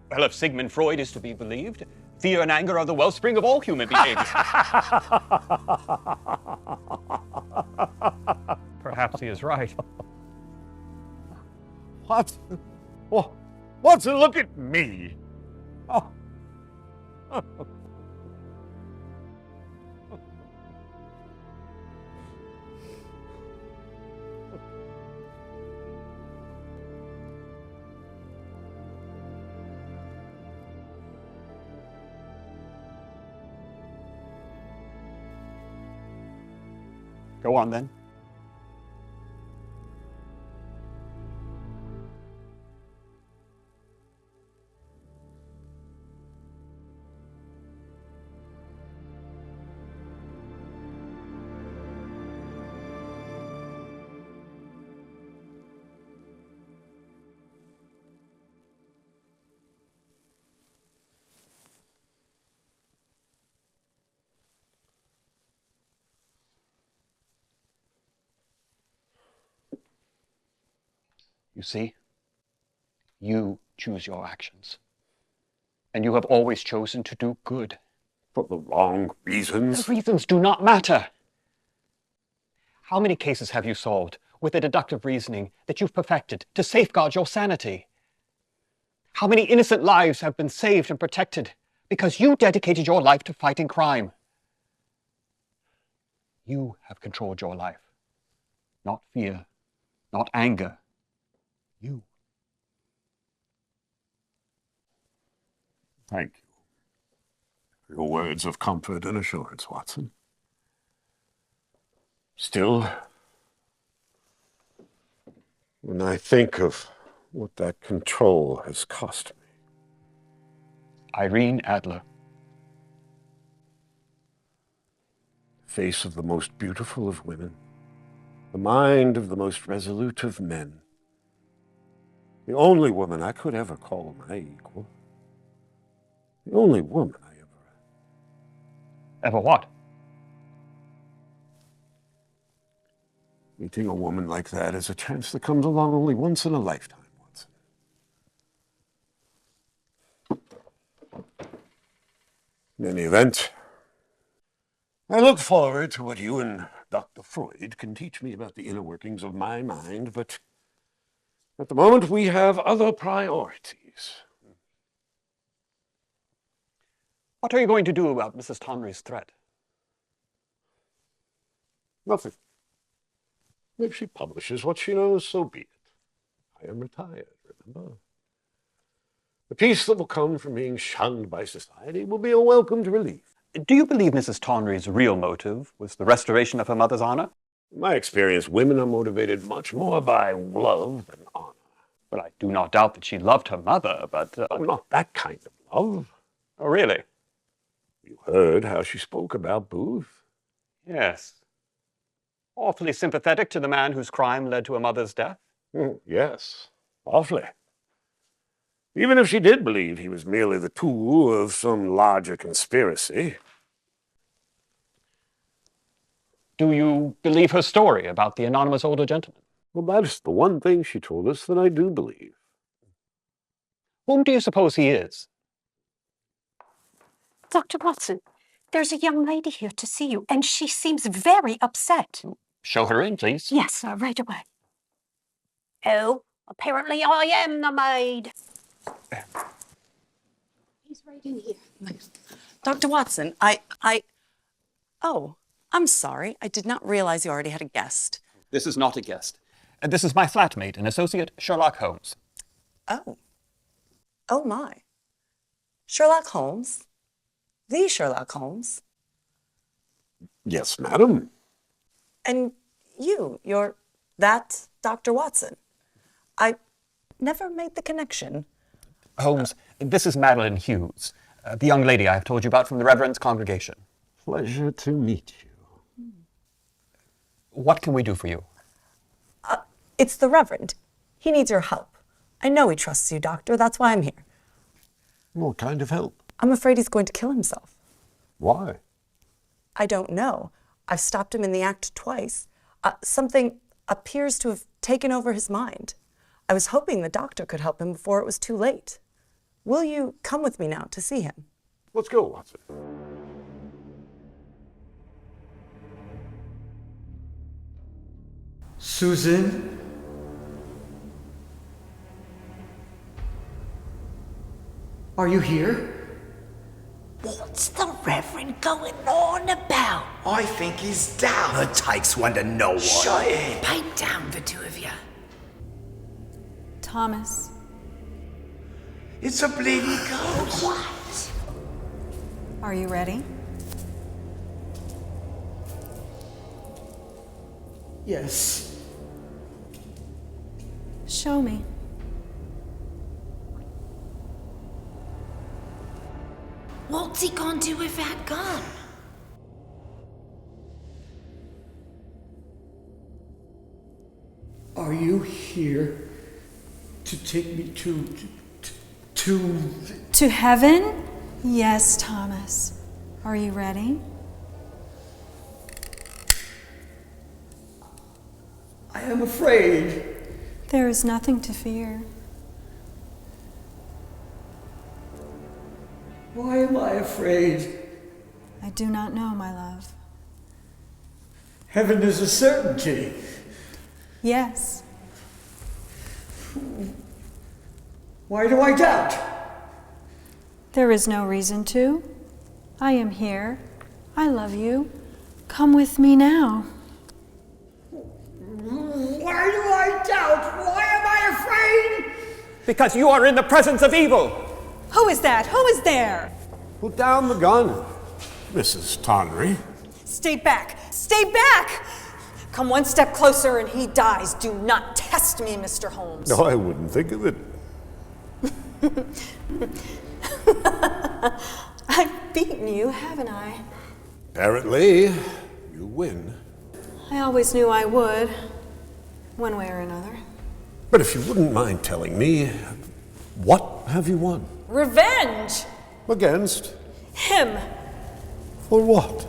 Well, if Sigmund Freud is to be believed, fear and anger are the wellspring of all human behavior. Perhaps he is right. Watson, Watson, look at me. Oh. Go on, then. You see, you choose your actions. And you have always chosen to do good. For the wrong reasons. The reasons do not matter. How many cases have you solved with the deductive reasoning that you've perfected to safeguard your sanity? How many innocent lives have been saved and protected because you dedicated your life to fighting crime? You have controlled your life. Not fear, not anger. You. Thank you for your words of comfort and assurance, Watson. Still, when I think of what that control has cost me. Irene Adler. Face of the most beautiful of women, the mind of the most resolute of men, the only woman I could ever call my equal, the only woman I ever what? Meeting a woman like that is a chance that comes along only once in a lifetime, Watson. In any event, I look forward to what you and Dr. Freud can teach me about the inner workings of my mind, but at the moment we have other priorities. What are you going to do about Mrs. Tonry's threat? Nothing. If she publishes what she knows, so be it. I am retired, remember? The peace that will come from being shunned by society will be a welcomed relief. Do you believe Mrs. Tonry's real motive was the restoration of her mother's honor? In my experience, women are motivated much more by love than honor. But I do not doubt that she loved her mother, but... Oh, not that kind of love. Oh, really? You heard how she spoke about Booth? Yes. Awfully sympathetic to the man whose crime led to a mother's death? Yes, awfully. Even if she did believe he was merely the tool of some larger conspiracy. Do you believe her story about the anonymous older gentleman? Well, that's the one thing she told us that I do believe. Whom do you suppose he is? Dr. Watson, there's a young lady here to see you, and she seems very upset. Show her in, please. Yes, right away. Oh, apparently I am the maid. He's right in here. Dr. Watson, Oh, I'm sorry. I did not realize you already had a guest. This is not a guest. And this is my flatmate and associate, Sherlock Holmes. Oh. Oh, my. Sherlock Holmes? The Sherlock Holmes? Yes, madam. And you're that Dr. Watson. I never made the connection. Holmes, this is Madeline Hughes, the young lady I have told you about from the Reverend's congregation. Pleasure to meet you. What can we do for you? It's the Reverend. He needs your help. I know he trusts you, Doctor. That's why I'm here. What kind of help? I'm afraid he's going to kill himself. Why? I don't know. I've stopped him in the act twice. Something appears to have taken over his mind. I was hoping the doctor could help him before it was too late. Will you come with me now to see him? Let's go, Watson. Susan? Are you here? What's the Reverend going on about? I think he's down. It takes one to know one. Shut it. Pipe down, the two of you. Thomas. It's a bleeding ghost. What? Are you ready? Yes. Show me. What's he gonna do with that gun? Are you here to take me To heaven? Yes, Thomas. Are you ready? I am afraid. There is nothing to fear. Why am I afraid? I do not know, my love. Heaven is a certainty. Yes. Why do I doubt? There is no reason to. I am here. I love you. Come with me now. Why do I doubt? Why am I afraid? Because you are in the presence of evil. Who is that? Who is there? Put down the gun, Mrs. Tonry. Stay back! Stay back! Come one step closer and he dies. Do not test me, Mr. Holmes. No, I wouldn't think of it. I've beaten you, haven't I? Apparently, you win. I always knew I would, one way or another. But if you wouldn't mind telling me, what have you won? Revenge! Against? Him! For what?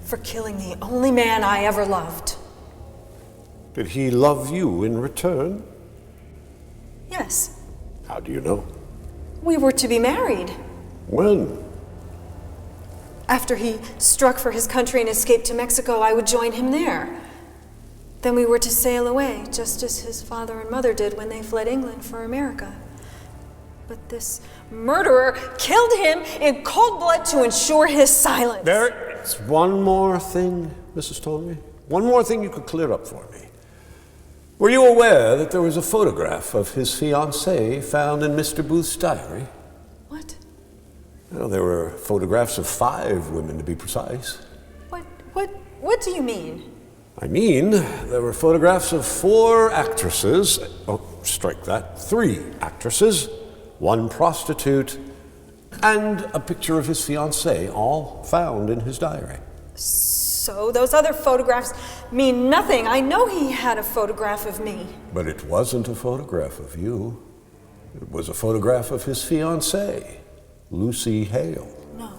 For killing the only man I ever loved. Did he love you in return? Yes. How do you know? We were to be married. When? After he struck for his country and escaped to Mexico, I would join him there. Then we were to sail away, just as his father and mother did when they fled England for America. But this murderer killed him in cold blood to ensure his silence. There's one more thing, Mrs. Tonry. One more thing you could clear up for me. Were you aware that there was a photograph of his fiancée found in Mr. Booth's diary? What? Well, there were photographs of 5 women, to be precise. What do you mean? I mean, there were photographs of 4 actresses. Oh, strike that. 3 actresses, 1 prostitute, and a picture of his fiancée, all found in his diary. So those other photographs mean nothing. I know he had a photograph of me. But it wasn't a photograph of you. It was a photograph of his fiancée, Lucy Hale. No.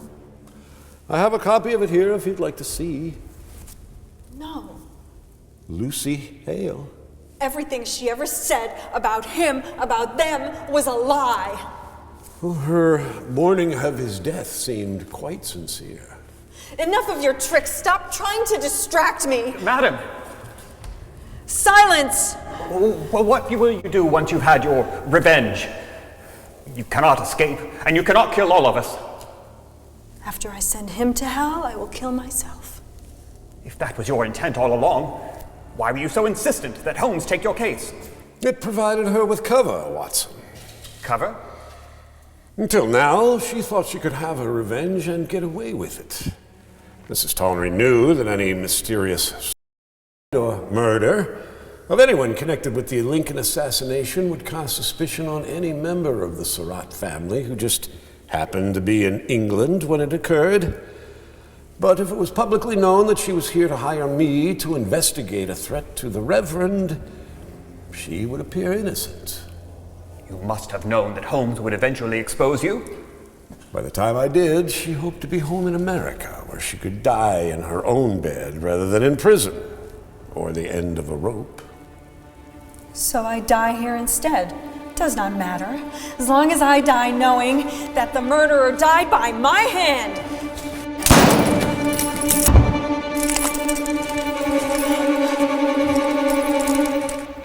I have a copy of it here if you'd like to see. No. Lucy Hale. Everything she ever said about him, about them, was a lie. Well, her mourning of his death seemed quite sincere. Enough of your tricks. Stop trying to distract me. Madam! Silence! Well, what will you do once you've had your revenge? You cannot escape, and you cannot kill all of us. After I send him to hell, I will kill myself. If that was your intent all along, why were you so insistent that Holmes take your case? It provided her with cover, Watson. Cover? Until now, she thought she could have her revenge and get away with it. Mrs. Tonry knew that any mysterious or murder of anyone connected with the Lincoln assassination would cast suspicion on any member of the Surratt family who just happened to be in England when it occurred. But if it was publicly known that she was here to hire me to investigate a threat to the Reverend, she would appear innocent. You must have known that Holmes would eventually expose you. By the time I did, she hoped to be home in America, where she could die in her own bed rather than in prison, or the end of a rope. So I die here instead. Does not matter, as long as I die knowing that the murderer died by my hand.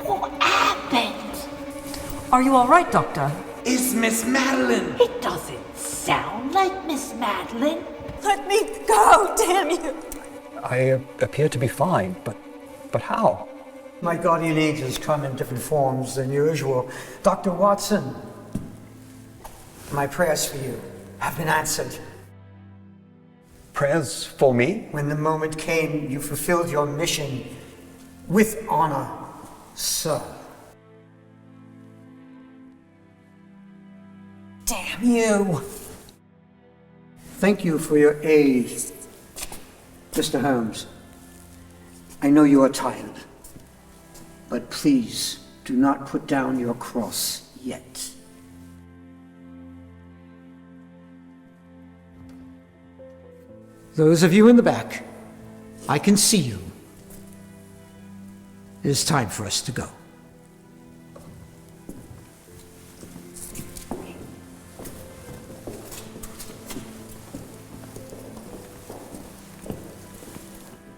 What happened? Are you all right, Doctor? It's Miss Madeline. It doesn't sound like Miss Madeline. Let me go, damn you! I appear to be fine, but how? My guardian angels come in different forms than usual. Dr. Watson, my prayers for you have been answered. Prayers for me? When the moment came, you fulfilled your mission with honor, sir. Damn you! Thank you for your aid, Mr. Holmes. I know you are tired, but please do not put down your cross yet. Those of you in the back, I can see you. It is time for us to go.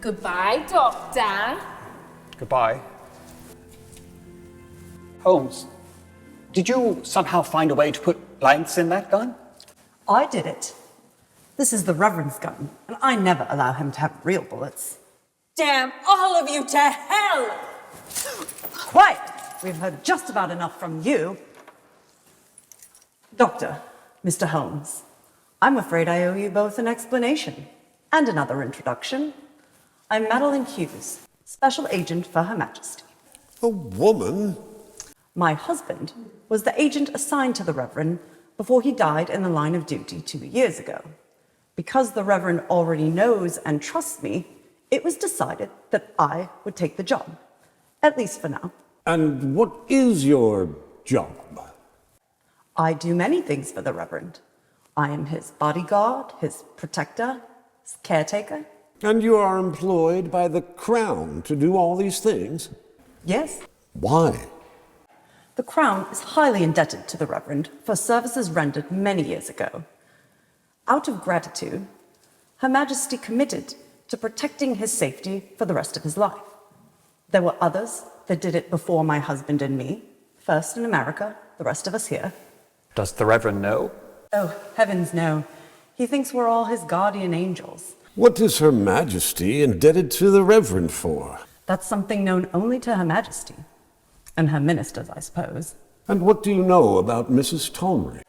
Goodbye, Doctor. Goodbye. Holmes, did you somehow find a way to put blanks in that gun? I did it. This is the Reverend's gun, and I never allow him to have real bullets. Damn all of you to hell! Quiet! We've heard just about enough from you. Doctor, Mr. Holmes, I'm afraid I owe you both an explanation and another introduction. I'm Madeline Hughes, Special Agent for Her Majesty. A woman? My husband was the agent assigned to the Reverend before he died in the line of duty 2 years ago. Because the Reverend already knows and trusts me, it was decided that I would take the job, at least for now. And what is your job? I do many things for the Reverend. I am his bodyguard, his protector, his caretaker. And you are employed by the Crown to do all these things? Yes. Why? The Crown is highly indebted to the Reverend for services rendered many years ago. Out of gratitude, Her Majesty committed to protecting his safety for the rest of his life. There were others that did it before my husband and me, first in America, the rest of us here. Does the Reverend know? Oh, heavens no. He thinks we're all his guardian angels. What is Her Majesty indebted to the Reverend for? That's something known only to Her Majesty. And her ministers, I suppose. And what do you know about Mrs. Tonry?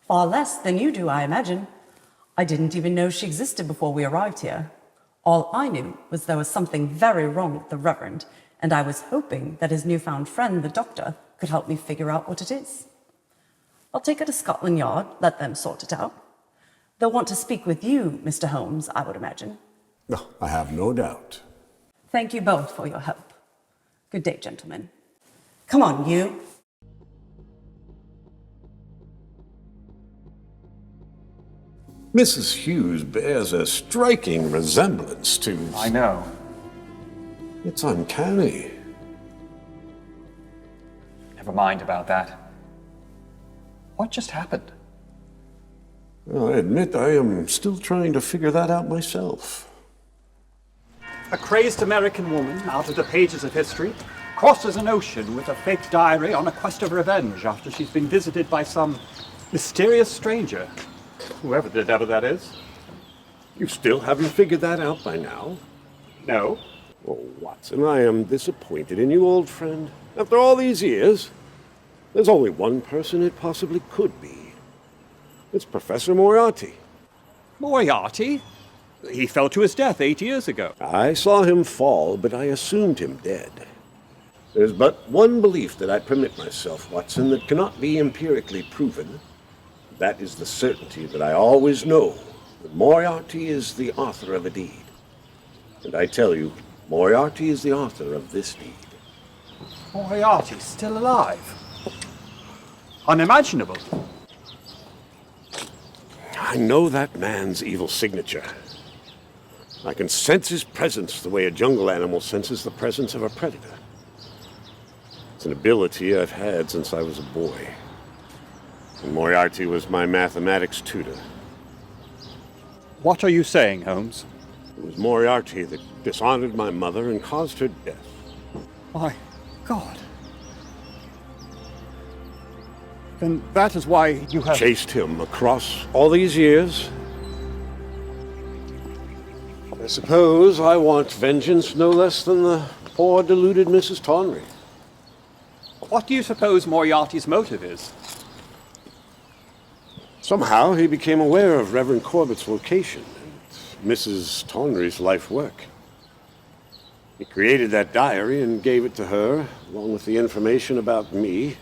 Far less than you do, I imagine. I didn't even know she existed before we arrived here. All I knew was there was something very wrong with the Reverend, and I was hoping that his newfound friend, the doctor, could help me figure out what it is. I'll take her to Scotland Yard, let them sort it out. They'll want to speak with you, Mr. Holmes, I would imagine. No, I have no doubt. Thank you both for your help. Good day, gentlemen. Come on, you. Mrs. Hughes bears a striking resemblance to... I know. It's uncanny. Never mind about that. What just happened? Well, I admit I am still trying to figure that out myself. A crazed American woman, out of the pages of history, crosses an ocean with a fake diary on a quest of revenge after she's been visited by some mysterious stranger. Whoever the devil that is. You still haven't figured that out by now? No. Oh, Watson, I am disappointed in you, old friend. After all these years, there's only one person it possibly could be. It's Professor Moriarty. Moriarty? He fell to his death 8 years ago. I saw him fall, but I assumed him dead. There's but one belief that I permit myself, Watson, that cannot be empirically proven. That is the certainty that I always know that Moriarty is the author of a deed. And I tell you, Moriarty is the author of this deed. Moriarty's still alive? Unimaginable. I know that man's evil signature. I can sense his presence the way a jungle animal senses the presence of a predator. It's an ability I've had since I was a boy. And Moriarty was my mathematics tutor. What are you saying, Holmes? It was Moriarty that dishonored my mother and caused her death. My God. Then that is why you have... Chased him across all these years. I suppose I want vengeance no less than the poor deluded Mrs. Tonry. What do you suppose Moriarty's motive is? Somehow he became aware of Reverend Corbett's location and Mrs. Tonry's life work. He created that diary and gave it to her, along with the information about me,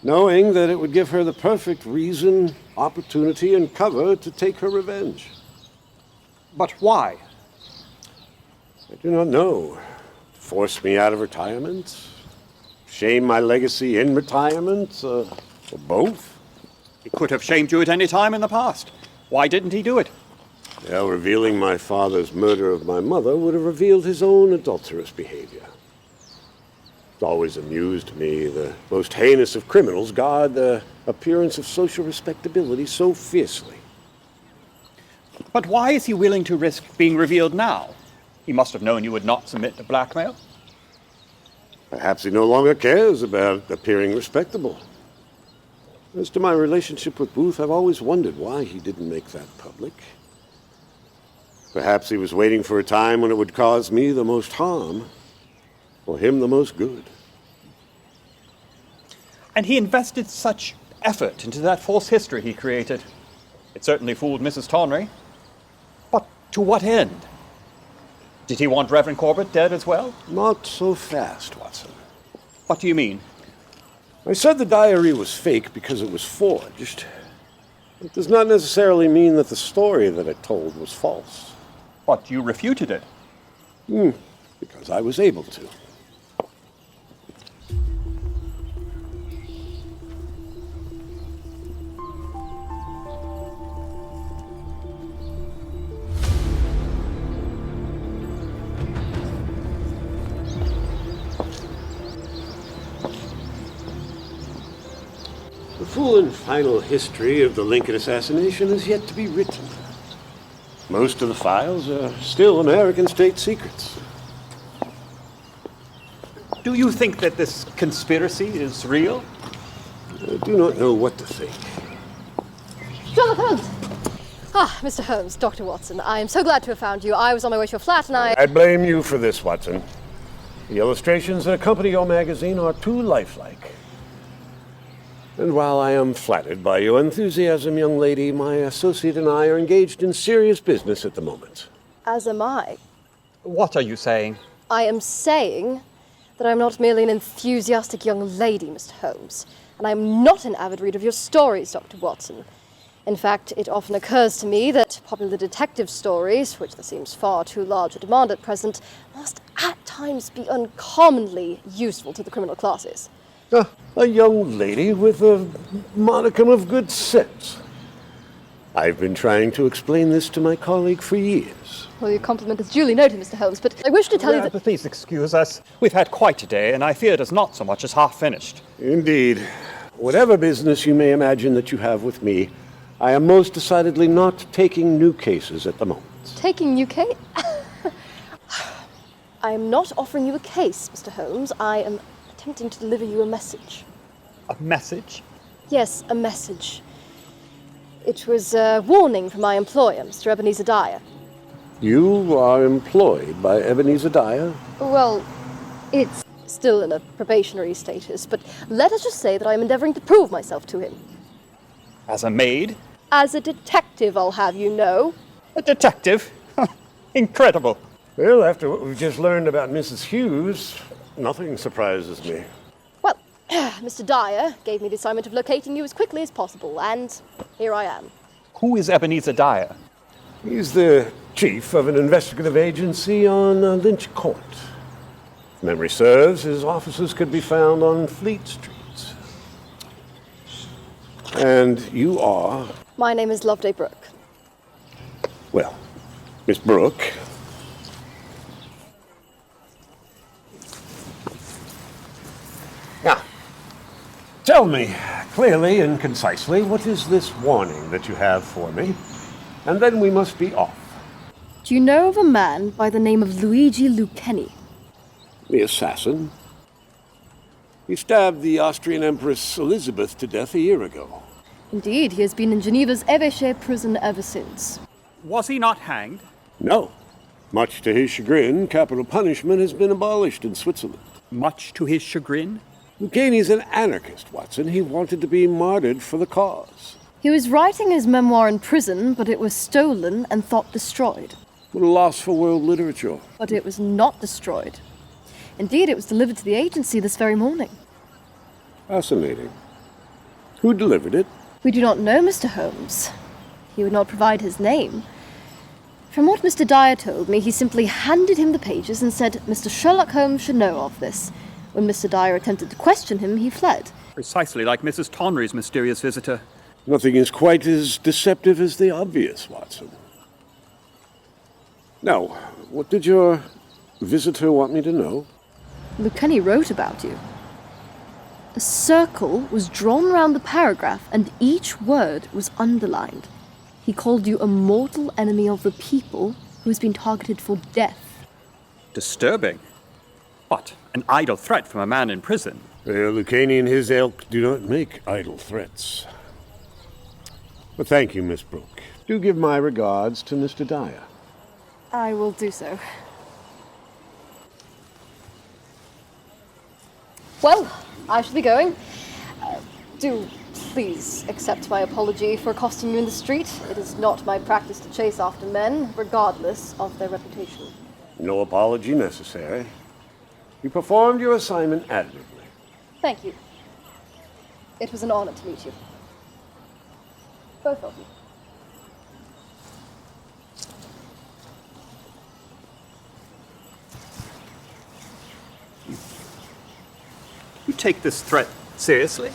knowing that it would give her the perfect reason, opportunity, and cover to take her revenge. But why? I do not know. Force me out of retirement? Shame my legacy in retirement? Or both? He could have shamed you at any time in the past. Why didn't he do it? Well, revealing my father's murder of my mother would have revealed his own adulterous behavior. It's always amused me the most heinous of criminals guard the appearance of social respectability so fiercely. But why is he willing to risk being revealed now? He must have known you would not submit to blackmail. Perhaps he no longer cares about appearing respectable. As to my relationship with Booth, I've always wondered why he didn't make that public. Perhaps he was waiting for a time when it would cause me the most harm, or him the most good. And he invested such effort into that false history he created. It certainly fooled Mrs. Tonry. But to what end? Did he want Reverend Corbett dead as well? Not so fast, Watson. What do you mean? I said the diary was fake because it was forged. It does not necessarily mean that the story that I told was false. But you refuted it. Because I was able to. The full and final history of the Lincoln assassination is yet to be written. Most of the files are still American state secrets. Do you think that this conspiracy is real? I do not know what to think. Sherlock Holmes! Ah, Mr. Holmes, Dr. Watson, I am so glad to have found you. I was on my way to your flat and I blame you for this, Watson. The illustrations that accompany your magazine are too lifelike. And while I am flattered by your enthusiasm, young lady, my associate and I are engaged in serious business at the moment. As am I. What are you saying? I am saying that I'm not merely an enthusiastic young lady, Mr. Holmes, and I'm not an avid reader of your stories, Dr. Watson. In fact, it often occurs to me that popular detective stories, which there seems far too large a demand at present, must at times be uncommonly useful to the criminal classes. A young lady with a modicum of good sense. I've been trying to explain this to my colleague for years. Well, your compliment is duly noted, Mr. Holmes, but I wish to tell you that... Please excuse us. We've had quite a day, and I fear it is not so much as half finished. Indeed. Whatever business you may imagine that you have with me, I am most decidedly not taking new cases at the moment. Taking new case? I am not offering you a case, Mr. Holmes. I am attempting to deliver you a message. A message? Yes, a message. It was a warning from my employer, Mr. Ebenezer Dyer. You are employed by Ebenezer Dyer? Well, it's still in a probationary status, but let us just say that I am endeavoring to prove myself to him. As a maid? As a detective, I'll have you know. A detective? Incredible. Well, after what we've just learned about Mrs. Hughes, nothing surprises me. Well, Mr. Dyer gave me the assignment of locating you as quickly as possible, and here I am. Who is Ebenezer Dyer? He's the chief of an investigative agency on Lynch Court. If memory serves, his offices could be found on Fleet Street. And you are? My name is Loveday Brooke. Well, Miss Brooke. Now, tell me clearly and concisely, what is this warning that you have for me? And then we must be off. Do you know of a man by the name of Luigi Lucchini? The assassin? He stabbed the Austrian Empress Elizabeth to death a year ago. Indeed, he has been in Geneva's Évêché prison ever since. Was he not hanged? No. Much to his chagrin, capital punishment has been abolished in Switzerland. Much to his chagrin? Lucchini's an anarchist, Watson. He wanted to be martyred for the cause. He was writing his memoir in prison, but it was stolen and thought destroyed. What a loss for world literature. But it was not destroyed. Indeed, it was delivered to the agency this very morning. Fascinating. Who delivered it? We do not know, Mr. Holmes. He would not provide his name. From what Mr. Dyer told me, he simply handed him the pages and said Mr. Sherlock Holmes should know of this. When Mr. Dyer attempted to question him, he fled. Precisely like Mrs. Tonry's mysterious visitor. Nothing is quite as deceptive as the obvious, Watson. Now, what did your visitor want me to know? Lucchini wrote about you. A circle was drawn round the paragraph, and each word was underlined. He called you a mortal enemy of the people who has been targeted for death. Disturbing. What? An idle threat from a man in prison? The Lucani and his ilk do not make idle threats. But thank you, Miss Brooke. Do give my regards to Mr. Dyer. I will do so. Well, I shall be going. Do please accept my apology for accosting you in the street. It is not my practice to chase after men, regardless of their reputation. No apology necessary. You performed your assignment admirably. Thank you. It was an honor to meet you. Both of you. You take this threat seriously?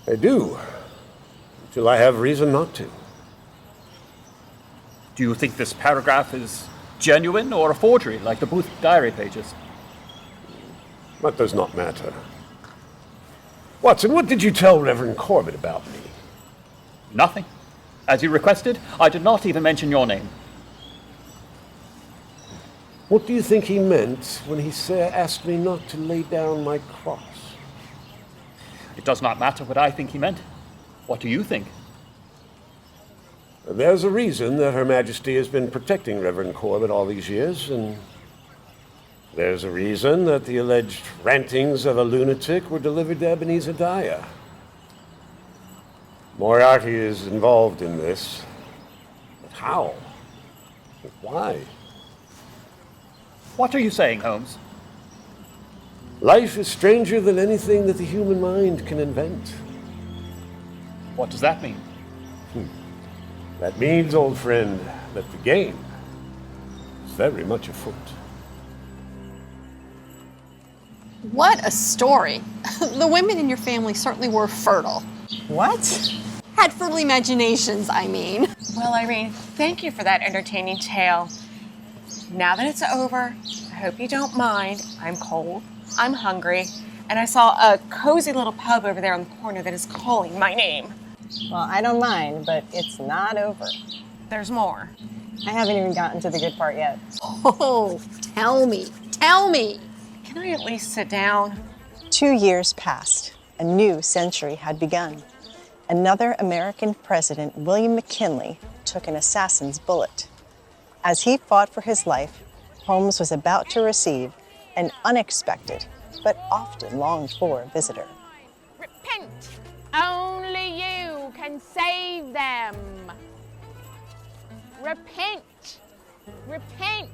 I do, until I have reason not to. Do you think this paragraph is genuine or a forgery, like the Booth diary pages? That does not matter. Watson, what did you tell Reverend Corbett about me? Nothing. As you requested, I did not even mention your name. What do you think he meant when he asked me not to lay down my cross? It does not matter what I think he meant. What do you think? There's a reason that Her Majesty has been protecting Reverend Corbett all these years, and there's a reason that the alleged rantings of a lunatic were delivered to Ebenezer Dyer. Moriarty is involved in this. But how? Why? What are you saying, Holmes? Life is stranger than anything that the human mind can invent. What does that mean? That means, old friend, that the game is very much afoot. What a story. The women in your family certainly were fertile. What? Had fertile imaginations, I mean. Well, Irene, thank you for that entertaining tale. Now that it's over, I hope you don't mind. I'm cold, I'm hungry, and I saw a cozy little pub over there on the corner that is calling my name. Well, I don't mind, but it's not over. There's more. I haven't even gotten to the good part yet. Oh, tell me, tell me. Can I at least sit down? 2 years passed. A new century had begun. Another American president, William McKinley, took an assassin's bullet. As he fought for his life, Holmes was about to receive an unexpected, but often longed for visitor. Repent! Only you can save them. Repent! Repent!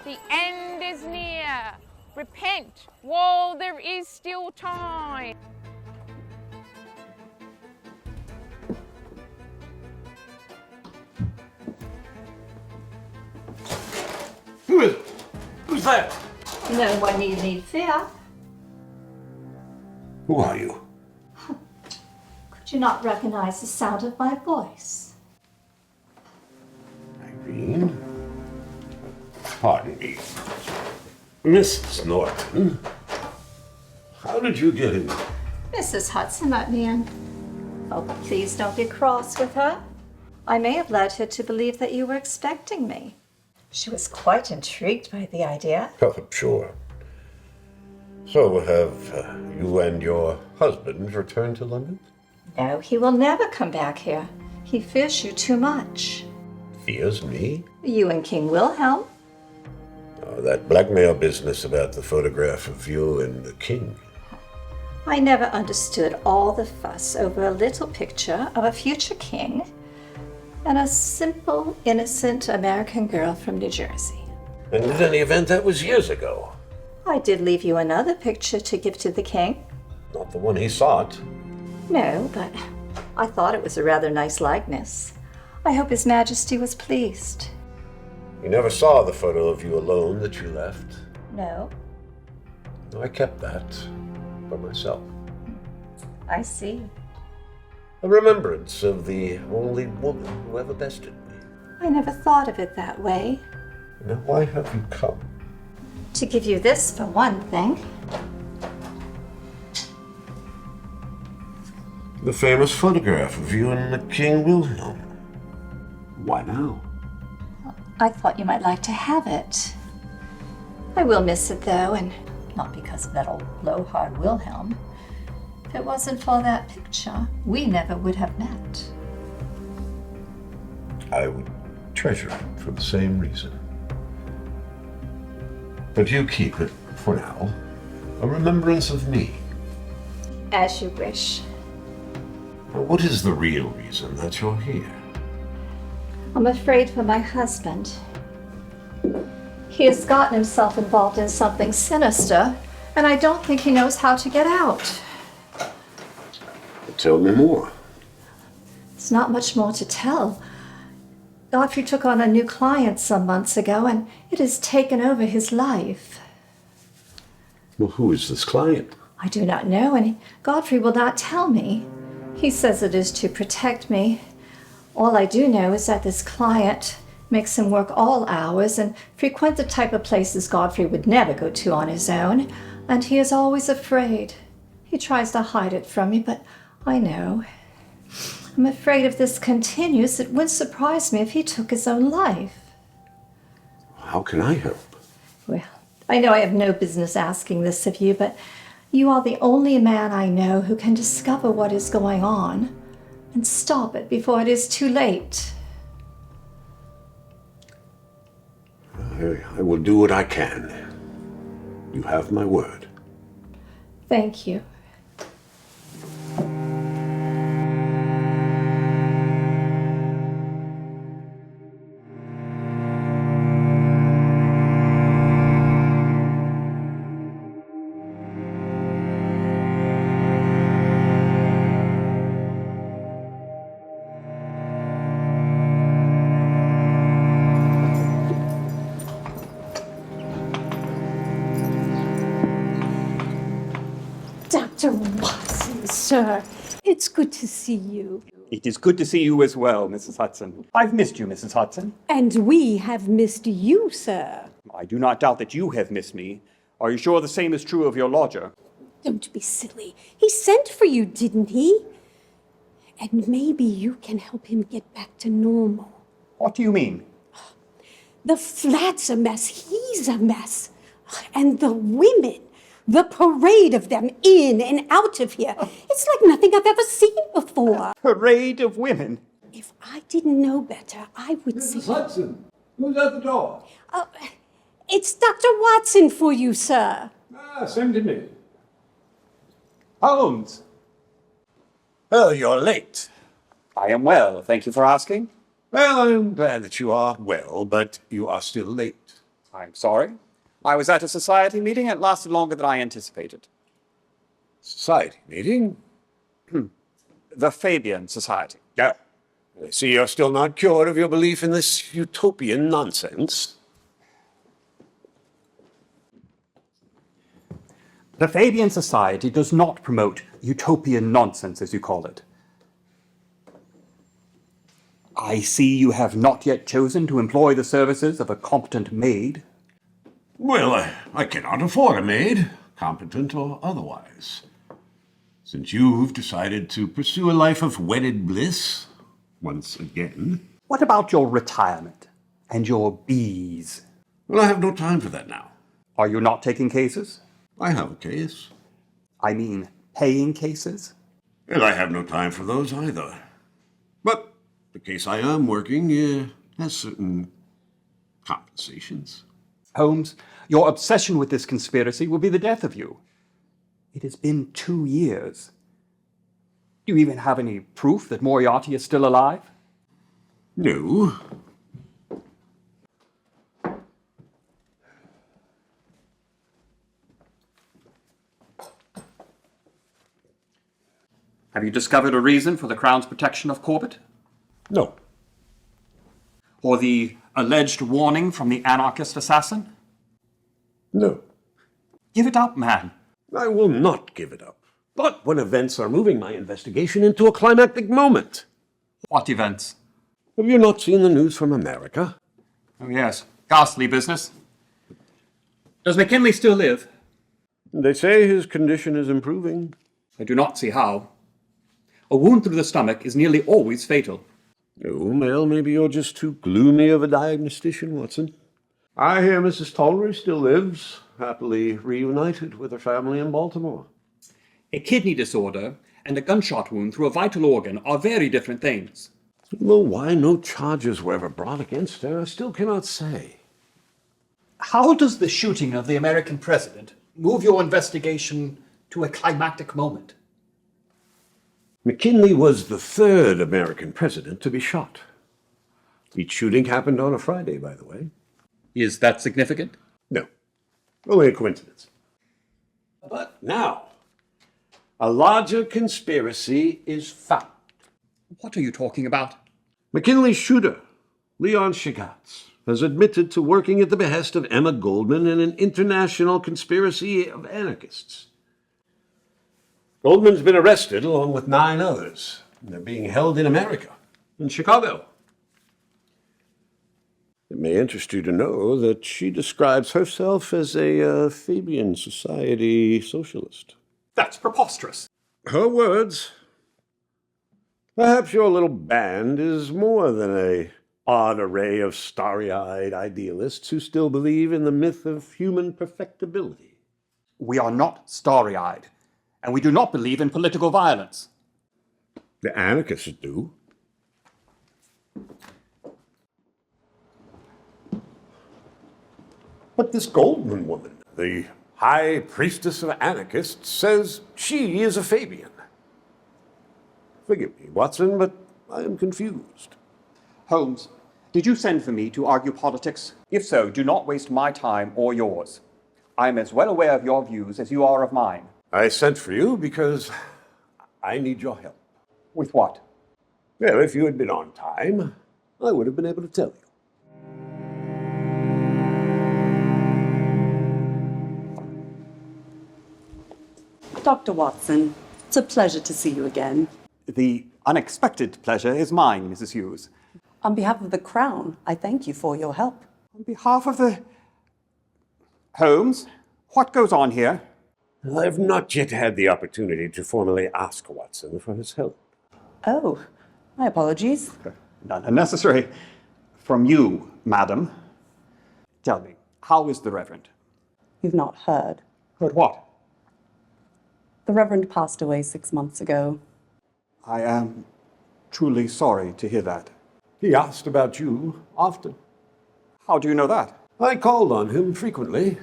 The end is near. Repent while there is still time. Who's that? No one need fear. Who are you? Could you not recognize the sound of my voice? Irene? Pardon me. Mrs. Norton, how did you get in? Mrs. Hudson let me in. Oh, please don't be cross with her. I may have led her to believe that you were expecting me. She was quite intrigued by the idea. Oh, I'm sure. So have you and your husband returned to London? No, he will never come back here. He fears you too much. Fears me? You and King Wilhelm. Oh, that blackmail business about the photograph of you and the king. I never understood all the fuss over a little picture of a future king and a simple, innocent American girl from New Jersey. And in any event, that was years ago. I did leave you another picture to give to the king. Not the one he sought. No, but I thought it was a rather nice likeness. I hope His Majesty was pleased. He never saw the photo of you alone that you left. No, I kept that for myself. I see. A remembrance of the only woman who ever bested me. I never thought of it that way. Now, why have you come? To give you this for one thing. The famous photograph of you and the King Wilhelm. Why now? I thought you might like to have it. I will miss it, though, and not because of that old blowhard Wilhelm. If it wasn't for that picture, we never would have met. I would treasure it for the same reason. But you keep it, for now, a remembrance of me. As you wish. Now, what is the real reason that you're here? I'm afraid for my husband. He has gotten himself involved in something sinister, and I don't think he knows how to get out. Tell me more. There's not much more to tell. Godfrey took on a new client some months ago, and it has taken over his life. Well, who is this client? I do not know, and Godfrey will not tell me. He says it is to protect me. All I do know is that this client makes him work all hours and frequent the type of places Godfrey would never go to on his own, and he is always afraid. He tries to hide it from me, but I know. I'm afraid if this continues, it wouldn't surprise me if he took his own life. How can I help? Well, I know I have no business asking this of you, but you are the only man I know who can discover what is going on and stop it before it is too late. I will do what I can. You have my word. Thank you. Dr. Watson, sir, it's good to see you. It is good to see you as well, Mrs. Hudson. I've missed you, Mrs. Hudson. And we have missed you, sir. I do not doubt that you have missed me. Are you sure the same is true of your lodger? Don't be silly. He sent for you, didn't he? And maybe you can help him get back to normal. What do you mean? The flat's a mess. He's a mess. And the women, the parade of them in and out of here. It's like nothing I've ever seen before. Parade of women? If I didn't know better, I would say... Mrs. Hudson, who's at the door? It's Dr. Watson for you, sir. Send him in. Holmes! Well, you're late. I am well, thank you for asking. Well, I'm glad that you are well, but you are still late. I'm sorry. I was at a society meeting and it lasted longer than I anticipated. Society meeting? The Fabian Society. Yeah. I see you're still not cured of your belief in this utopian nonsense. The Fabian Society does not promote utopian nonsense, as you call it. I see you have not yet chosen to employ the services of a competent maid. Well, I cannot afford a maid, competent or otherwise. Since you've decided to pursue a life of wedded bliss, once again... What about your retirement and your bees? Well, I have no time for that now. Are you not taking cases? I have a case. I mean, paying cases? And I have no time for those either. But the case I am working has certain compensations. Holmes, your obsession with this conspiracy will be the death of you. It has been 2 years. Do you even have any proof that Moriarty is still alive? No. Have you discovered a reason for the Crown's protection of Corbett? No. Or the alleged warning from the anarchist assassin? No. Give it up, man. I will not give it up. But when events are moving my investigation into a climactic moment. What events? Have you not seen the news from America? Oh, yes. Ghastly business. Does McKinley still live? They say his condition is improving. I do not see how. A wound through the stomach is nearly always fatal. Oh, well, maybe you're just too gloomy of a diagnostician, Watson. I hear Mrs. Tollery still lives, happily reunited with her family in Baltimore. A kidney disorder and a gunshot wound through a vital organ are very different things. Though why no charges were ever brought against her, I still cannot say. How does the shooting of the American president move your investigation to a climactic moment? McKinley was the third American president to be shot. Each shooting happened on a Friday, by the way. Is that significant? No, only a coincidence. But now, a larger conspiracy is found. What are you talking about? McKinley's shooter, Leon Gerdes, has admitted to working at the behest of Emma Goldman in an international conspiracy of anarchists. Goldman's been arrested along with 9 others. They're being held in America, in Chicago. It may interest you to know that she describes herself as a Fabian Society socialist. That's preposterous. Her words. Perhaps your little band is more than an odd array of starry-eyed idealists who still believe in the myth of human perfectibility. We are not starry-eyed, and we do not believe in political violence. The anarchists do. But this Goldman woman, the high priestess of anarchists, says she is a Fabian. Forgive me, Watson, but I am confused. Holmes, did you send for me to argue politics? If so, do not waste my time or yours. I am as well aware of your views as you are of mine. I sent for you because I need your help. With what? Well, if you had been on time, I would have been able to tell you. Dr. Watson, it's a pleasure to see you again. The unexpected pleasure is mine, Mrs. Hughes. On behalf of the Crown, I thank you for your help. On behalf of the... Holmes, what goes on here? I've not yet had the opportunity to formally ask Watson for his help. Oh, my apologies. None unnecessary. From you, madam. Tell me, how is the Reverend? You've not heard. Heard what? The Reverend passed away 6 months ago. I am truly sorry to hear that. He asked about you often. How do you know that? I called on him frequently,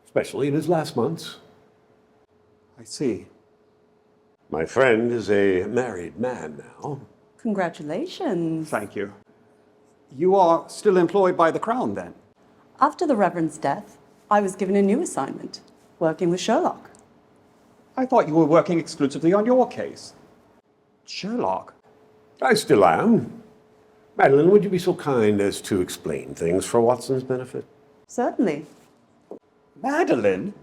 especially in his last months. I see. My friend is a married man now. Congratulations. Thank you. You are still employed by the Crown, then? After the Reverend's death, I was given a new assignment, working with Sherlock. I thought you were working exclusively on your case. Sherlock? I still am. Madeline, would you be so kind as to explain things for Watson's benefit? Certainly. Madeline?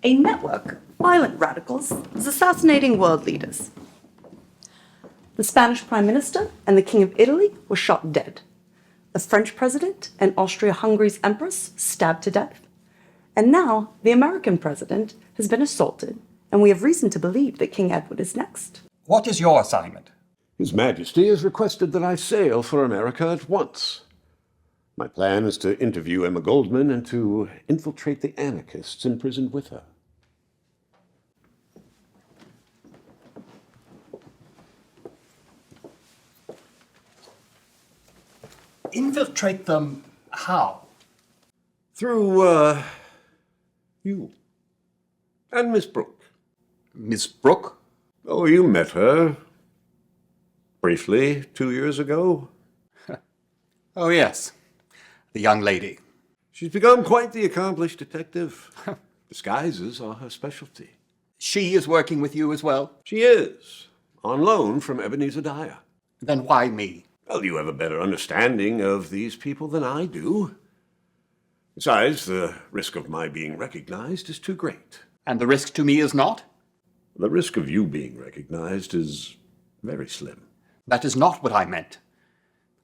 A network of violent radicals is assassinating world leaders. The Spanish Prime Minister and the King of Italy were shot dead. The French President and Austria-Hungary's Empress stabbed to death. And now the American President has been assaulted, and we have reason to believe that King Edward is next. What is your assignment? His Majesty has requested that I sail for America at once. My plan is to interview Emma Goldman and to infiltrate the anarchists imprisoned with her. Infiltrate them how? Through, you. And Miss Brooke. Miss Brooke? Oh, you met her. Briefly, 2 years ago. Oh, yes. The young lady. She's become quite the accomplished detective. Disguises are her specialty. She is working with you as well? She is. On loan from Ebenezer Dyer. Then why me? Well, you have a better understanding of these people than I do. Besides, the risk of my being recognized is too great. And the risk to me is not? The risk of you being recognized is very slim. That is not what I meant.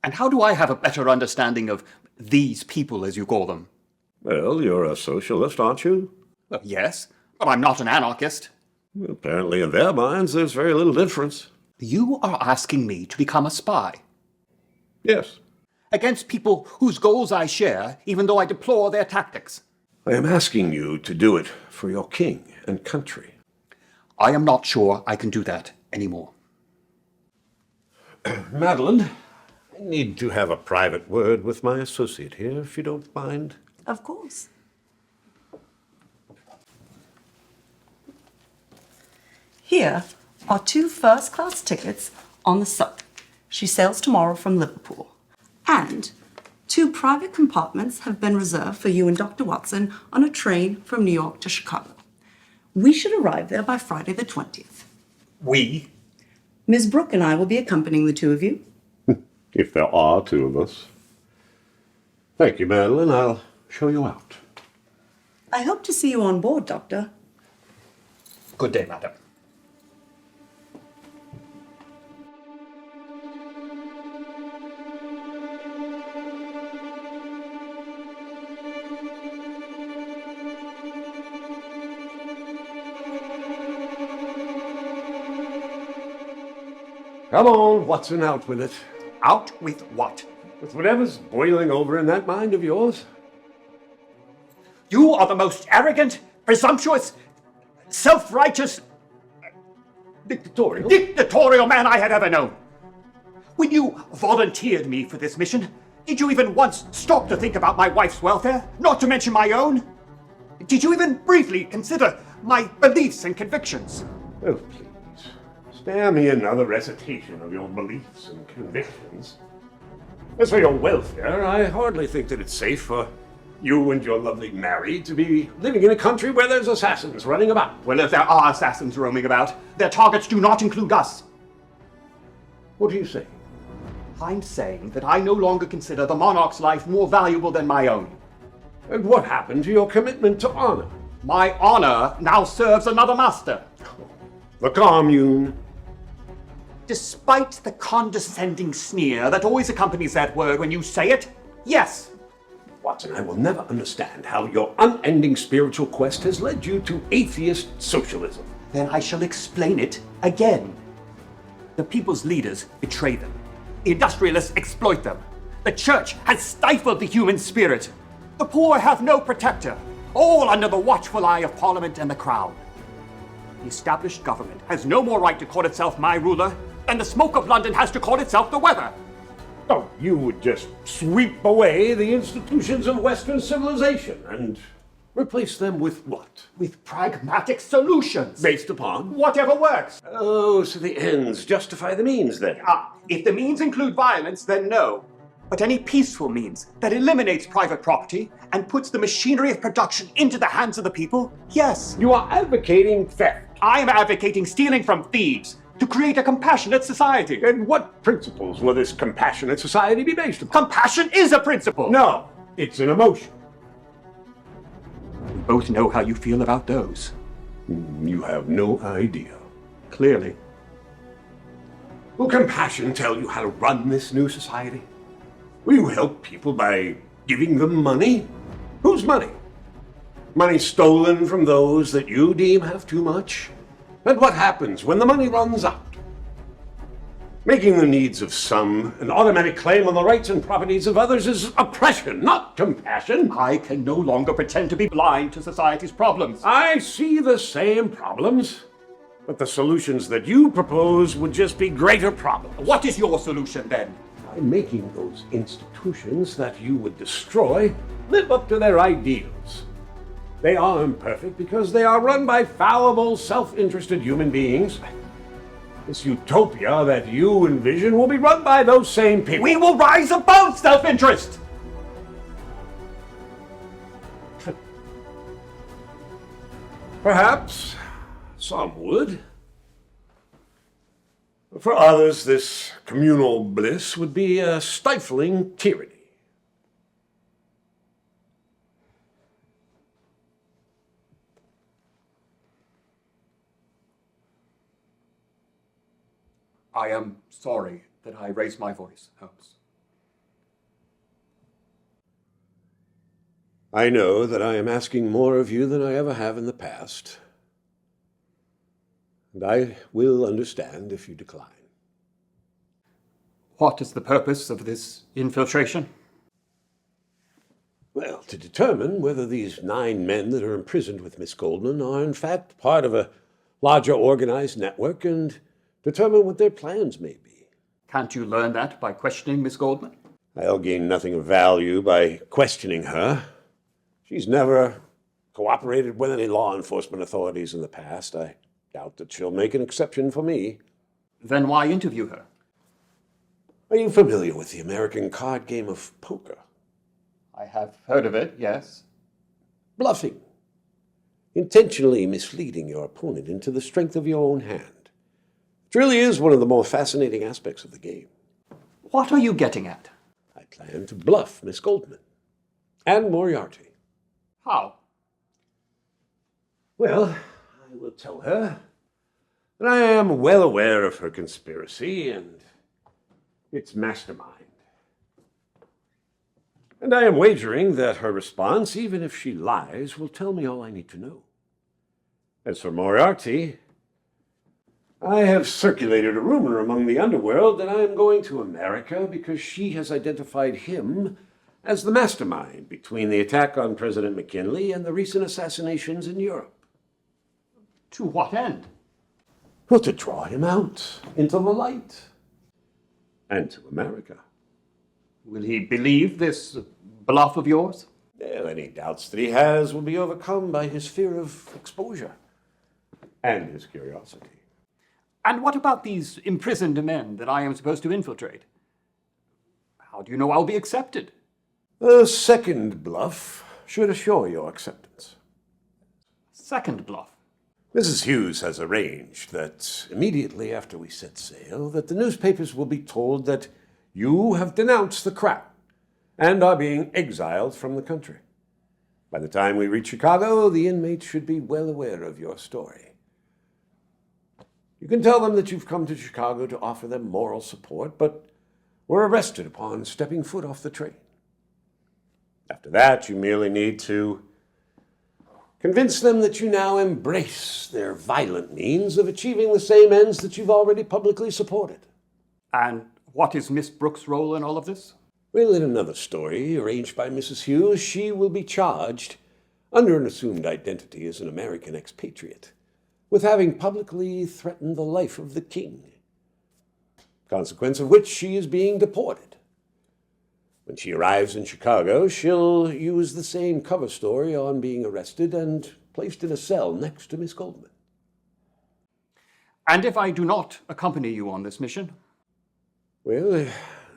And how do I have a better understanding of these people, as you call them? Well, you're a socialist, aren't you? Well, yes, but I'm not an anarchist. Well, apparently in their minds there's very little difference. You are asking me to become a spy. Yes. Against people whose goals I share, even though I deplore their tactics. I am asking you to do it for your king and country. I am not sure I can do that anymore. Madeline, I need to have a private word with my associate here, if you don't mind. Of course. Here are 2 first-class tickets on the Sun. She sails tomorrow from Liverpool. And 2 private compartments have been reserved for you and Dr. Watson on a train from New York to Chicago. We should arrive there by Friday the 20th. We? Ms. Brooke and I will be accompanying the 2 of you. If there are 2 of us. Thank you, Madeline. I'll show you out. I hope to see you on board, Doctor. Good day, madam. Come on, Watson, out with it. Out with what? With whatever's boiling over in that mind of yours. You are the most arrogant, presumptuous, self-righteous, dictatorial man I had ever known. When you volunteered me for this mission, did you even once stop to think about my wife's welfare, not to mention my own? Did you even briefly consider my beliefs and convictions? Oh, please. Spare me another recitation of your beliefs and convictions. As for your welfare, I hardly think that it's safe for you and your lovely Mary to be living in a country where there's assassins running about. Well, if there are assassins roaming about, their targets do not include us. What are you saying? I'm saying that I no longer consider the monarch's life more valuable than my own. And what happened to your commitment to honor? My honor now serves another master. The commune. Despite the condescending sneer that always accompanies that word when you say it, yes. Watson, I will never understand how your unending spiritual quest has led you to atheist socialism. Then I shall explain it again. The people's leaders betray them. The industrialists exploit them. The church has stifled the human spirit. The poor have no protector, all under the watchful eye of Parliament and the Crown. The established government has no more right to call itself my ruler than the smoke of London has to call itself the weather. Oh, you would just sweep away the institutions of Western civilization and replace them with what? With pragmatic solutions. Based upon? Whatever works. Oh, so the ends justify the means then? If the means include violence, then no. But any peaceful means that eliminates private property and puts the machinery of production into the hands of the people, yes. You are advocating theft. I am advocating stealing from thieves to create a compassionate society. And what principles will this compassionate society be based upon? Compassion is a principle. No, it's an emotion. We both know how you feel about those. You have no idea. Clearly. Will compassion tell you how to run this new society? Will you help people by giving them money? Whose money? Money stolen from those that you deem have too much? And what happens when the money runs out? Making the needs of some an automatic claim on the rights and properties of others is oppression, not compassion. I can no longer pretend to be blind to society's problems. I see the same problems, but the solutions that you propose would just be greater problems. What is your solution then? By making those institutions that you would destroy live up to their ideals. They are imperfect because they are run by fallible, self-interested human beings. This utopia that you envision will be run by those same people. We will rise above self-interest! Perhaps some would. For others, this communal bliss would be a stifling tyranny. I am sorry that I raised my voice, Holmes. I know that I am asking more of you than I ever have in the past. And I will understand if you decline. What is the purpose of this infiltration? Well, to determine whether these 9 men that are imprisoned with Miss Goldman are in fact part of a larger organized network and determine what their plans may be. Can't you learn that by questioning Miss Goldman? I'll gain nothing of value by questioning her. She's never cooperated with any law enforcement authorities in the past. I doubt that she'll make an exception for me. Then why interview her? Are you familiar with the American card game of poker? I have heard of it, yes. Bluffing. Intentionally misleading your opponent into the strength of your own hand. It really is one of the more fascinating aspects of the game. What are you getting at? I plan to bluff Miss Goldman. And Moriarty. How? Well, I will tell her that I am well aware of her conspiracy and its mastermind. And I am wagering that her response, even if she lies, will tell me all I need to know. As for Moriarty, I have circulated a rumor among the underworld that I am going to America because she has identified him as the mastermind between the attack on President McKinley and the recent assassinations in Europe. To what end? Well, to draw him out into the light. And to America. Will he believe this bluff of yours? Well, any doubts that he has will be overcome by his fear of exposure. And his curiosity. And what about these imprisoned men that I am supposed to infiltrate? How do you know I'll be accepted? A second bluff should assure your acceptance. Second bluff? Mrs. Hughes has arranged that immediately after we set sail, that the newspapers will be told that you have denounced the crown and are being exiled from the country. By the time we reach Chicago, the inmates should be well aware of your story. You can tell them that you've come to Chicago to offer them moral support, but were arrested upon stepping foot off the train. After that, you merely need to convince them that you now embrace their violent means of achieving the same ends that you've already publicly supported. And what is Miss Brooke's role in all of this? Well, in another story arranged by Mrs. Hughes, she will be charged, under an assumed identity as an American expatriate, with having publicly threatened the life of the king, consequence of which she is being deported. When she arrives in Chicago, she'll use the same cover story on being arrested and placed in a cell next to Miss Goldman. And if I do not accompany you on this mission? Well,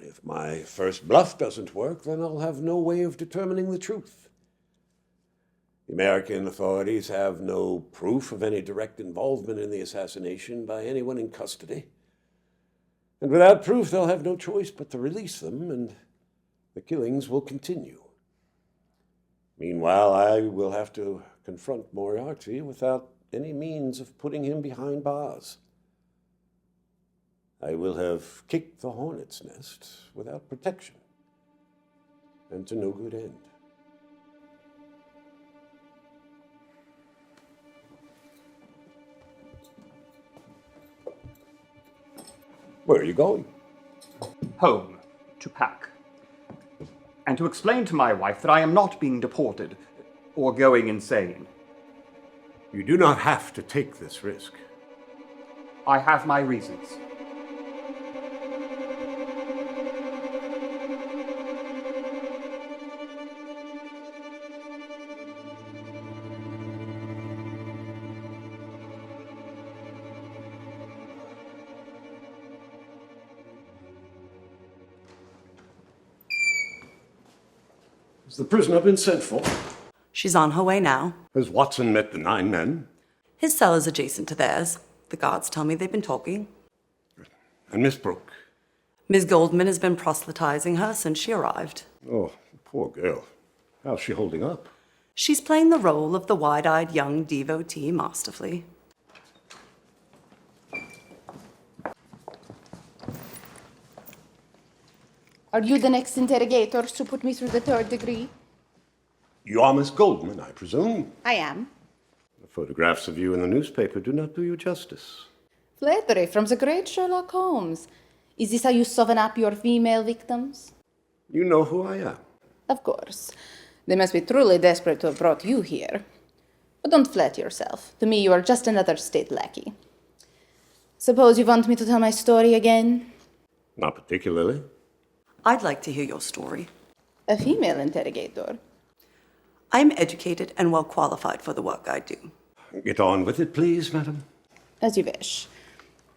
if my first bluff doesn't work, then I'll have no way of determining the truth. The American authorities have no proof of any direct involvement in the assassination by anyone in custody. And without proof, they'll have no choice but to release them, and the killings will continue. Meanwhile, I will have to confront Moriarty without any means of putting him behind bars. I will have kicked the hornet's nest without protection, and to no good end. Where are you going? Home, to pack. And to explain to my wife that I am not being deported or going insane. You do not have to take this risk. I have my reasons. Has the prisoner been sent for? She's on her way now. Has Watson met the 9 men? His cell is adjacent to theirs. The guards tell me they've been talking. And Miss Brooke? Ms. Goldman has been proselytizing her since she arrived. Oh, poor girl. How's she holding up? She's playing the role of the wide-eyed young devotee masterfully. Are you the next interrogators to put me through the 3rd degree? You are Miss Goldman, I presume? I am. The photographs of you in the newspaper do not do you justice. Flattery from the great Sherlock Holmes. Is this how you soften up your female victims? You know who I am. Of course. They must be truly desperate to have brought you here. But don't flatter yourself. To me, you are just another state lackey. Suppose you want me to tell my story again? Not particularly. I'd like to hear your story. A female interrogator. I am educated and well qualified for the work I do. Get on with it, please, madam. As you wish.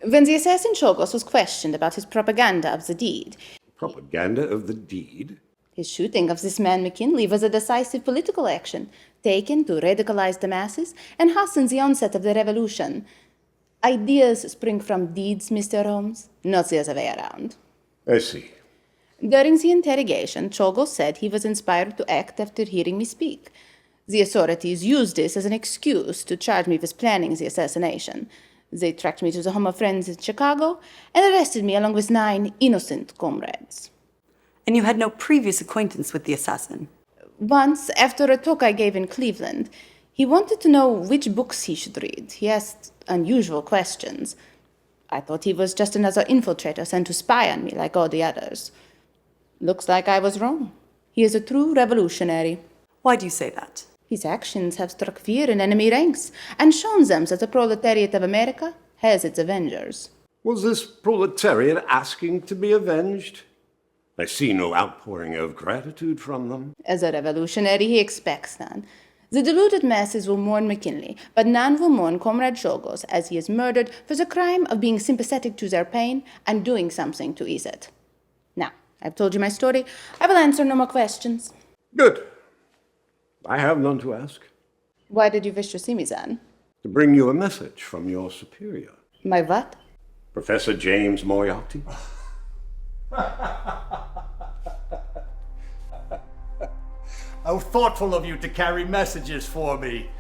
When the assassin Chogos was questioned about his propaganda of the deed... Propaganda of the deed? His shooting of this man McKinley was a decisive political action, taken to radicalize the masses and hasten the onset of the revolution. Ideas spring from deeds, Mr. Holmes, not the other way around. I see. During the interrogation, Chogos said he was inspired to act after hearing me speak. The authorities used this as an excuse to charge me with planning the assassination. They tracked me to the home of friends in Chicago and arrested me along with 9 innocent comrades. And you had no previous acquaintance with the assassin? Once, after a talk I gave in Cleveland, he wanted to know which books he should read. He asked unusual questions. I thought he was just another infiltrator sent to spy on me like all the others. Looks like I was wrong. He is a true revolutionary. Why do you say that? His actions have struck fear in enemy ranks and shown them that the proletariat of America has its avengers. Was this proletariat asking to be avenged? I see no outpouring of gratitude from them. As a revolutionary, he expects none. The deluded masses will mourn McKinley, but none will mourn Comrade Chogos as he is murdered for the crime of being sympathetic to their pain and doing something to ease it. Now, I've told you my story. I will answer no more questions. Good. I have none to ask. Why did you wish to see me, then? To bring you a message from your superior. My what? Professor James Moriarty. How thoughtful of you to carry messages for me.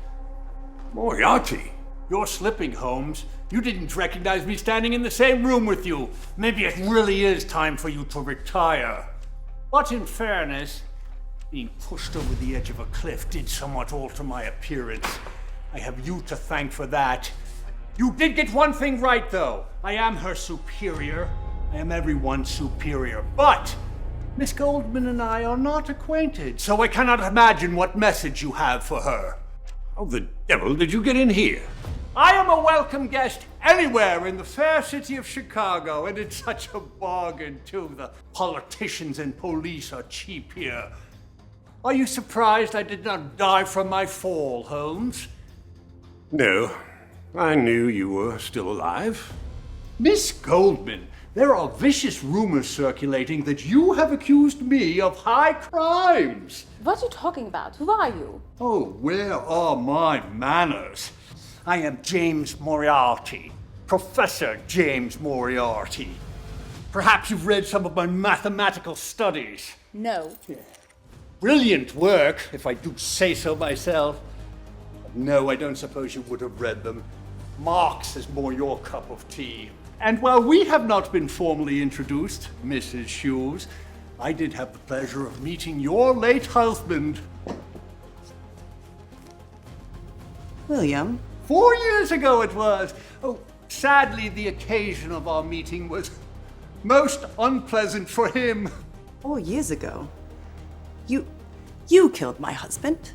Moriarty? You're slipping, Holmes. You didn't recognize me standing in the same room with you. Maybe it really is time for you to retire. But in fairness, being pushed over the edge of a cliff did somewhat alter my appearance. I have you to thank for that. You did get one thing right, though. I am her superior. I am everyone's superior. But Miss Goldman and I are not acquainted, so I cannot imagine what message you have for her. How the devil did you get in here? I am a welcome guest anywhere in the fair city of Chicago, and it's such a bargain, too. The politicians and police are cheap here. Are you surprised I did not die from my fall, Holmes? No, I knew you were still alive. Miss Goldman, there are vicious rumors circulating that you have accused me of high crimes. What are you talking about? Who are you? Oh, where are my manners? I am James Moriarty, Professor James Moriarty. Perhaps you've read some of my mathematical studies. No. Brilliant work, if I do say so myself. But no, I don't suppose you would have read them. Marx is more your cup of tea. And while we have not been formally introduced, Mrs. Shoes, I did have the pleasure of meeting your late husband. William? 4 years ago it was. Oh, sadly, the occasion of our meeting was most unpleasant for him. 4 years ago? You killed my husband.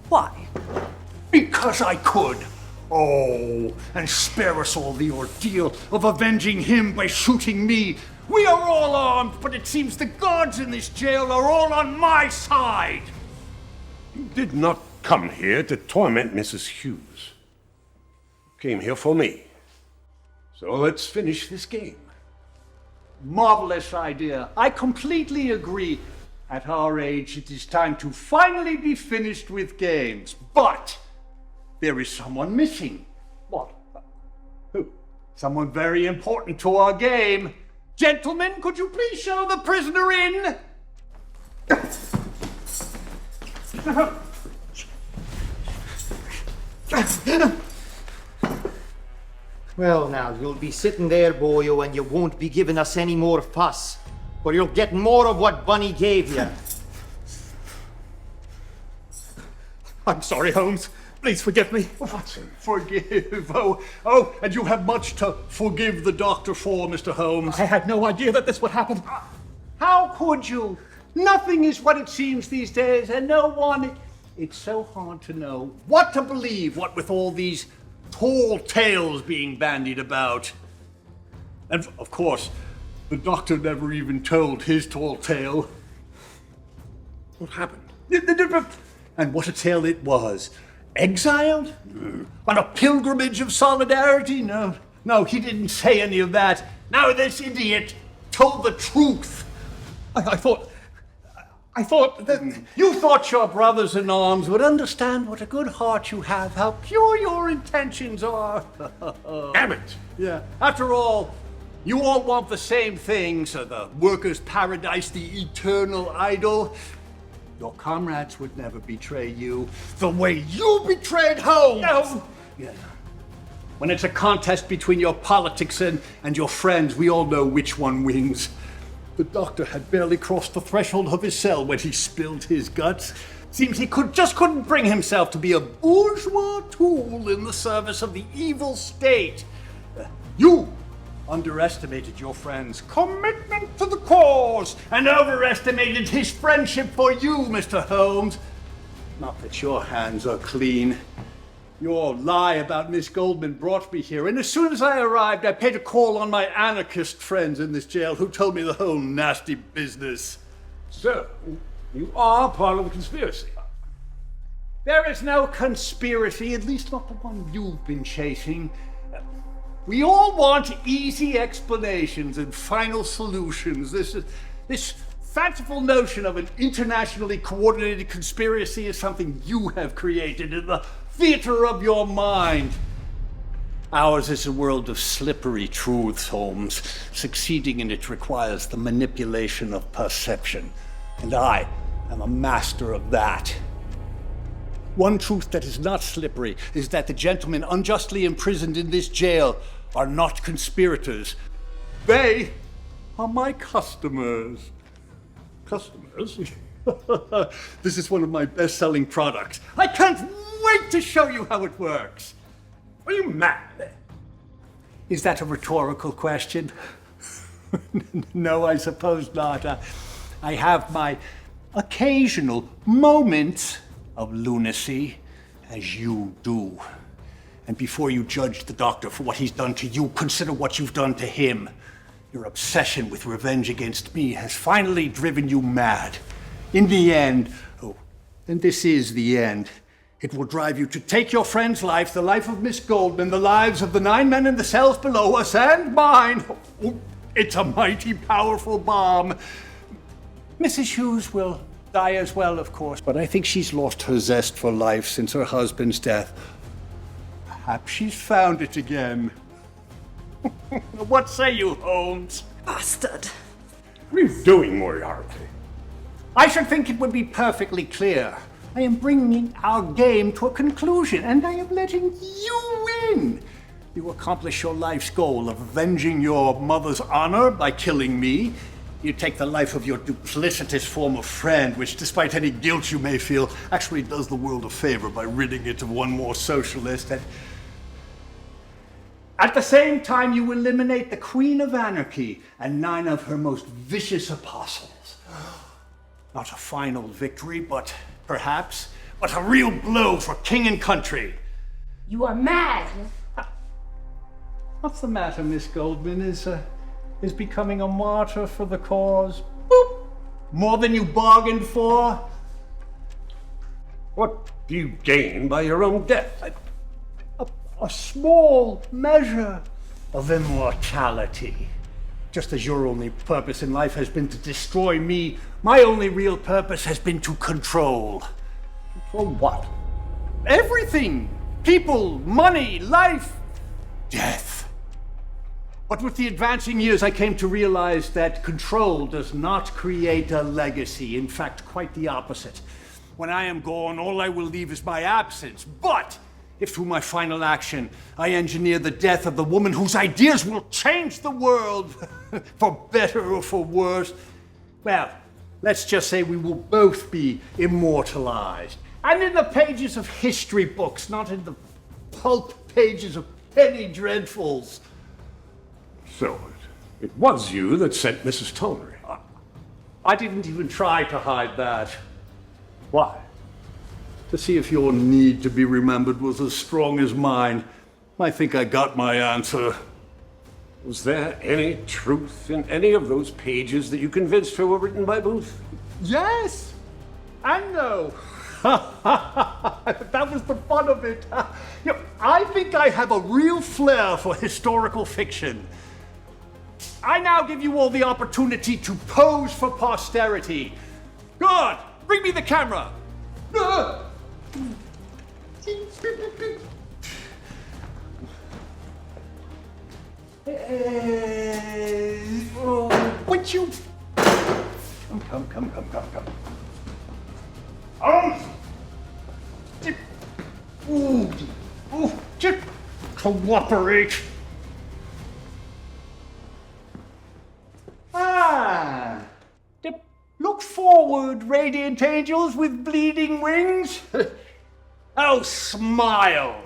Why? Because I could. Oh, and spare us all the ordeal of avenging him by shooting me. We are all armed, but it seems the guards in this jail are all on my side. You did not come here to torment Mrs. Hughes. You came here for me. So let's finish this game. Marvelous idea. I completely agree. At our age, it is time to finally be finished with games. But there is someone missing. What? Who? Someone very important to our game. Gentlemen, could you please show the prisoner in? Well, now, you'll be sitting there, boyo, and you won't be giving us any more fuss. Or you'll get more of what Bunny gave you. I'm sorry, Holmes. Please forgive me. Watson. Forgive. Oh, and you have much to forgive the doctor for, Mr. Holmes. I had no idea that this would happen. How could you? Nothing is what it seems these days, and no one... It's so hard to know what to believe, what with all these tall tales being bandied about. And, of course, the doctor never even told his tall tale. What happened? And what a tale it was. Exiled? On a pilgrimage of solidarity? No, he didn't say any of that. Now this idiot told the truth. I thought that... You thought your brothers in arms would understand what a good heart you have, how pure your intentions are. Damn it! Yeah. After all, you all want the same things, the workers' paradise, the eternal idol. Your comrades would never betray you the way you betrayed Holmes. No. Yeah. When it's a contest between your politics and your friends, we all know which one wins. The doctor had barely crossed the threshold of his cell when he spilled his guts. Seems he couldn't bring himself to be a bourgeois tool in the service of the evil state. You underestimated your friend's commitment to the cause and overestimated his friendship for you, Mr. Holmes. Not that your hands are clean. Your lie about Miss Goldman brought me here, and as soon as I arrived, I paid a call on my anarchist friends in this jail who told me the whole nasty business. So, you are part of the conspiracy. There is no conspiracy, at least not the one you've been chasing. We all want easy explanations and final solutions. This fanciful notion of an internationally coordinated conspiracy is something you have created in the theater of your mind. Ours is a world of slippery truths, Holmes. Succeeding in it requires the manipulation of perception, and I am a master of that. One truth that is not slippery is that the gentlemen unjustly imprisoned in this jail are not conspirators. They are my customers. Customers? This is one of my best-selling products. I can't wait to show you how it works. Are you mad? Is that a rhetorical question? No, I suppose not. I have my occasional moments of lunacy, as you do. And before you judge the doctor for what he's done to you, consider what you've done to him. Your obsession with revenge against me has finally driven you mad. In the end, and this is the end, it will drive you to take your friend's life, the life of Miss Goldman, the lives of the 9 men in the cells below us, and mine. It's a mighty powerful bomb. Mrs. Hughes will die as well, of course, but I think she's lost her zest for life since her husband's death. Perhaps she's found it again. What say you, Holmes? Bastard. What are you doing, Moriarty? I should think it would be perfectly clear. I am bringing our game to a conclusion, and I am letting you win. You accomplish your life's goal of avenging your mother's honor by killing me. You take the life of your duplicitous former friend, which, despite any guilt you may feel, actually does the world a favor by ridding it of one more socialist. And at the same time, you eliminate the Queen of Anarchy and 9 of her most vicious apostles. Not a final victory, but perhaps, but a real blow for king and country. You are mad. What's the matter, Miss Goldman? Is becoming a martyr for the cause? Boop. More than you bargained for? What do you gain by your own death? A small measure of immortality. Just as your only purpose in life has been to destroy me, my only real purpose has been to control. Control what? Everything. People, money, life, death. But with the advancing years, I came to realize that control does not create a legacy. In fact, quite the opposite. When I am gone, all I will leave is my absence. But if through my final action, I engineer the death of the woman whose ideas will change the world, for better or for worse, well, let's just say we will both be immortalized. And in the pages of history books, not in the pulp pages of penny dreadfuls. So, it was you that sent Mrs. Tonery. I didn't even try to hide that. Why? To see if your need to be remembered was as strong as mine. I think I got my answer. Was there any truth in any of those pages that you convinced her were written by Booth? Yes! And no. That was the fun of it. You know, I think I have a real flair for historical fiction. I now give you all the opportunity to pose for posterity. Good! Bring me the camera! Would you... Come. Just cooperate. Look forward, radiant angels with bleeding wings. Oh, smile.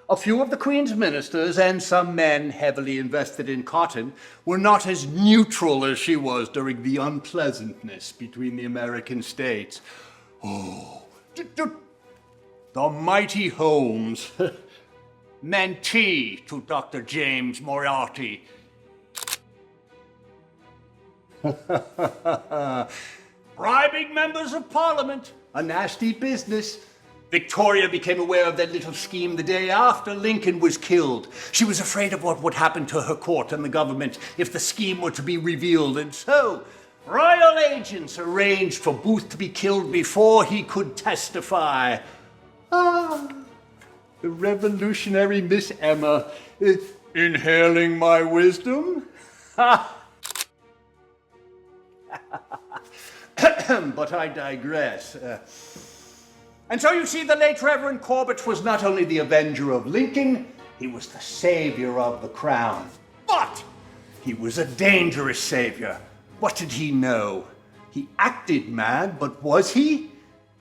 A few of the Queen's ministers and some men heavily invested in cotton were not as neutral as she was during the unpleasantness between the American states. Oh, the mighty Holmes, mentee to Dr. James Moriarty. Bribing members of Parliament, a nasty business. Victoria became aware of that little scheme the day after Lincoln was killed. She was afraid of what would happen to her court and the government if the scheme were to be revealed, and so royal agents arranged for Booth to be killed before he could testify. Ah, the revolutionary Miss Emma, inhaling my wisdom. But I digress. And so you see, the late Reverend Corbett was not only the avenger of Lincoln, he was the savior of the crown. But he was a dangerous savior. What did he know? He acted mad, but was he?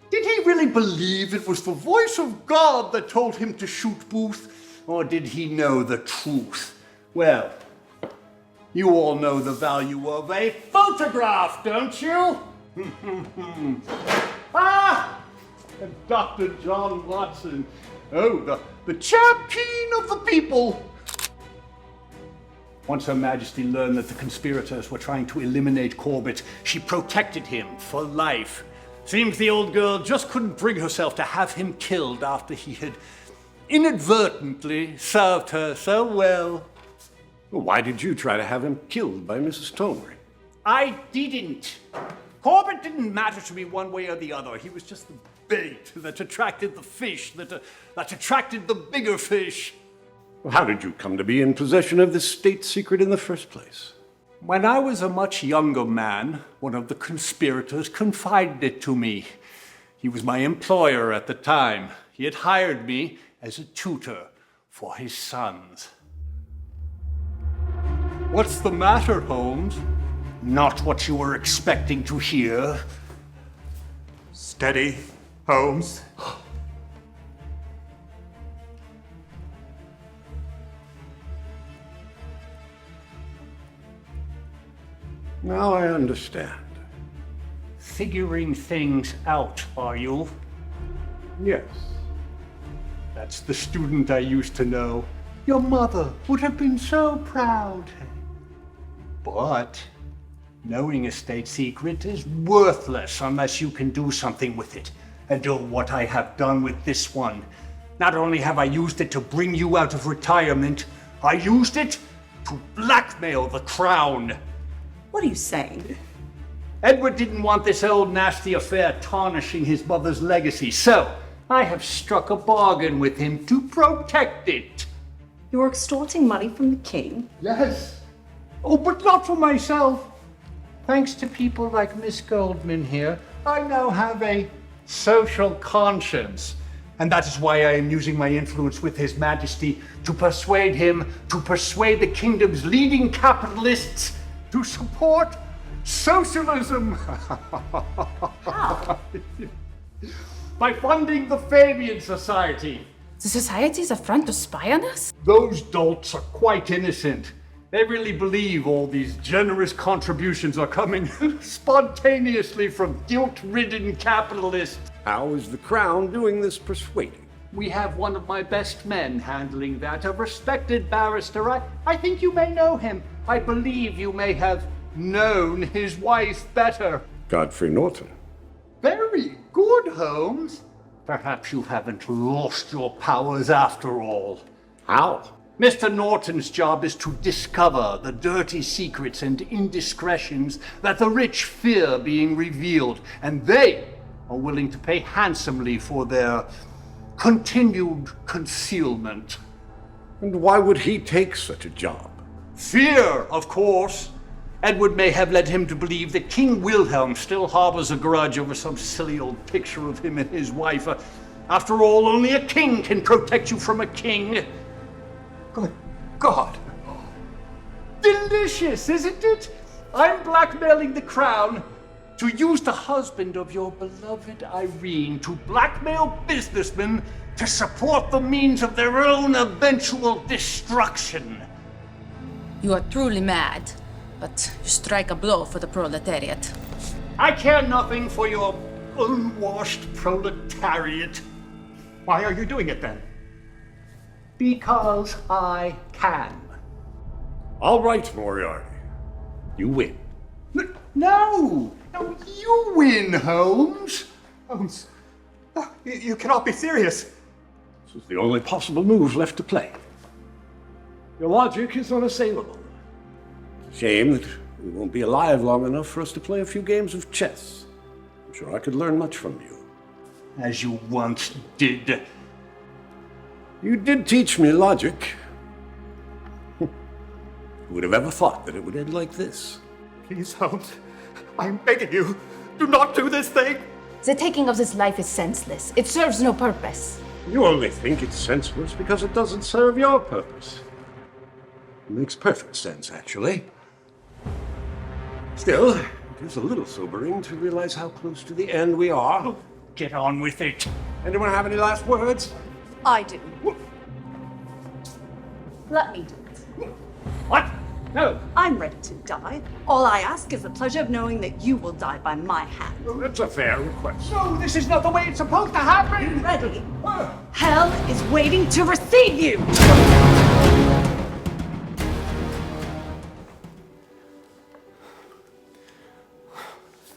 Did he really believe it was the voice of God that told him to shoot Booth? Or did he know the truth? Well, you all know the value of a photograph, don't you? And Dr. John Watson, oh, the champion of the people. Once Her Majesty learned that the conspirators were trying to eliminate Corbett, she protected him for life. Seems the old girl just couldn't bring herself to have him killed after he had inadvertently served her so well. Well, why did you try to have him killed by Mrs. Tonery? I didn't. Corbett didn't matter to me one way or the other. He was just the bait that attracted the fish, that attracted the bigger fish. Well, how did you come to be in possession of this state secret in the first place? When I was a much younger man, one of the conspirators confided it to me. He was my employer at the time. He had hired me as a tutor for his sons. What's the matter, Holmes? Not what you were expecting to hear. Steady, Holmes. Now I understand. Figuring things out, are you? Yes. That's the student I used to know. Your mother would have been so proud. But knowing a state secret is worthless unless you can do something with it. And do what I have done with this one. Not only have I used it to bring you out of retirement, I used it to blackmail the crown. What are you saying? Edward didn't want this old nasty affair tarnishing his mother's legacy, so I have struck a bargain with him to protect it. You're extorting money from the king? Yes. Oh, but not for myself. Thanks to people like Miss Goldman here, I now have a social conscience. And that is why I am using my influence with His Majesty to persuade him to persuade the kingdom's leading capitalists to support socialism. How? By funding the Fabian Society. The society's a front to spy on us? Those dolts are quite innocent. They really believe all these generous contributions are coming spontaneously from guilt-ridden capitalists. How is the Crown doing this persuading? We have one of my best men handling that, a respected barrister. I think you may know him. I believe you may have known his wife better. Godfrey Norton. Very good, Holmes. Perhaps you haven't lost your powers after all. How? Mr. Norton's job is to discover the dirty secrets and indiscretions that the rich fear being revealed, and they are willing to pay handsomely for their continued concealment. And why would he take such a job? Fear, of course. Edward may have led him to believe that King Wilhelm still harbors a grudge over some silly old picture of him and his wife. After all, only a king can protect you from a king. Good God. Delicious, isn't it? I'm blackmailing the Crown to use the husband of your beloved Irene to blackmail businessmen to support the means of their own eventual destruction. You are truly mad, but you strike a blow for the proletariat. I care nothing for your unwashed proletariat. Why are you doing it then? Because I can. All right, Moriarty. You win. No, you win, Holmes. Holmes, you cannot be serious. This is the only possible move left to play. Your logic is unassailable. It's a shame that we won't be alive long enough for us to play a few games of chess. I'm sure I could learn much from you. As you once did. You did teach me logic. Who would have ever thought that it would end like this? Please, Holmes, I'm begging you, do not do this thing. The taking of this life is senseless. It serves no purpose. You only think it's senseless because it doesn't serve your purpose. It makes perfect sense, actually. Still, it is a little sobering to realize how close to the end we are. Get on with it. Anyone have any last words? I do. Let me do it. What? No. I'm ready to die. All I ask is the pleasure of knowing that you will die by my hand. Well, that's a fair request. No, this is not the way it's supposed to happen. Ready? Hell is waiting to receive you!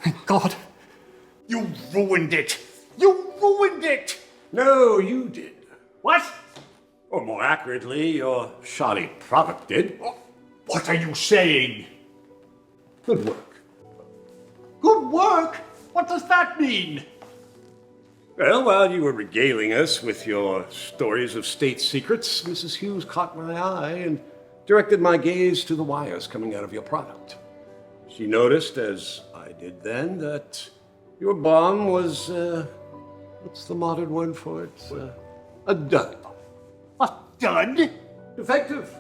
Thank God. You ruined it. You ruined it. No, you did. What? Or more accurately, your shoddy product did. What are you saying? Good work. Good work? What does that mean? Well, while you were regaling us with your stories of state secrets, Mrs. Hughes caught my eye and directed my gaze to the wires coming out of your product. She noticed, as I did then, that your bomb was, what's the modern word for it? A dud. A dud? Defective.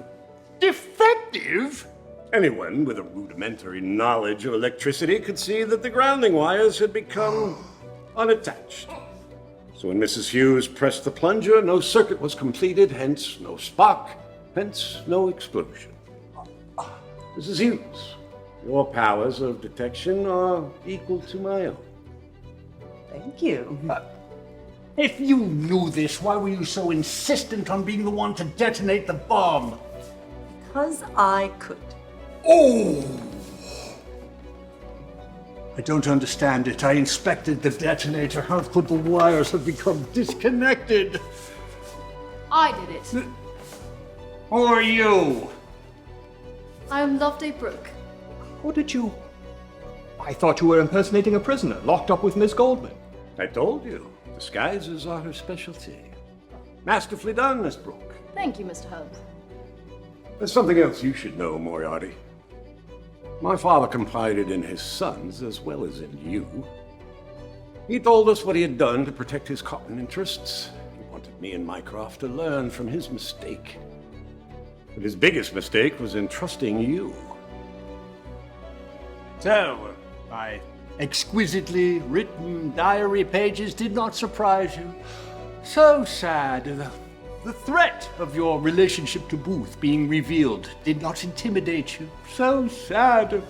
Defective? Anyone with a rudimentary knowledge of electricity could see that the grounding wires had become unattached. So when Mrs. Hughes pressed the plunger, no circuit was completed, hence no spark, hence no explosion. Mrs. Hughes, your powers of detection are equal to my own. Thank you. If you knew this, why were you so insistent on being the one to detonate the bomb? Because I could. Oh! I don't understand it. I inspected the detonator. How could the wires have become disconnected? I did it. Who are you? I am Loveday Brooke. How did you... I thought you were impersonating a prisoner, locked up with Miss Goldman. I told you, disguises are her specialty. Masterfully done, Miss Brooke. Thank you, Mr. Holmes. There's something else you should know, Moriarty. My father confided in his sons as well as in you. He told us what he had done to protect his cotton interests, Me and Mycroft to learn from his mistake. But his biggest mistake was in trusting you. So, my exquisitely written diary pages did not surprise you. So sad. The threat of your relationship to Booth being revealed did not intimidate you. So sad.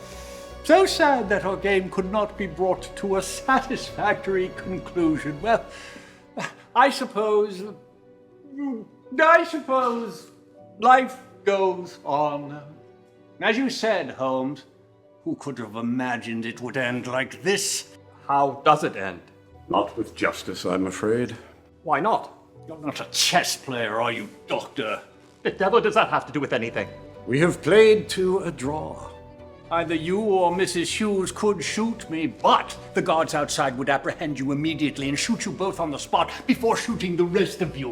So sad that our game could not be brought to a satisfactory conclusion. Well, I suppose life goes on. As you said, Holmes, who could have imagined it would end like this? How does it end? Not with justice, I'm afraid. Why not? You're not a chess player, are you, Doctor? The devil does that have to do with anything? We have played to a draw. Either you or Mrs. Hughes could shoot me, but the guards outside would apprehend you immediately and shoot you both on the spot before shooting the rest of you.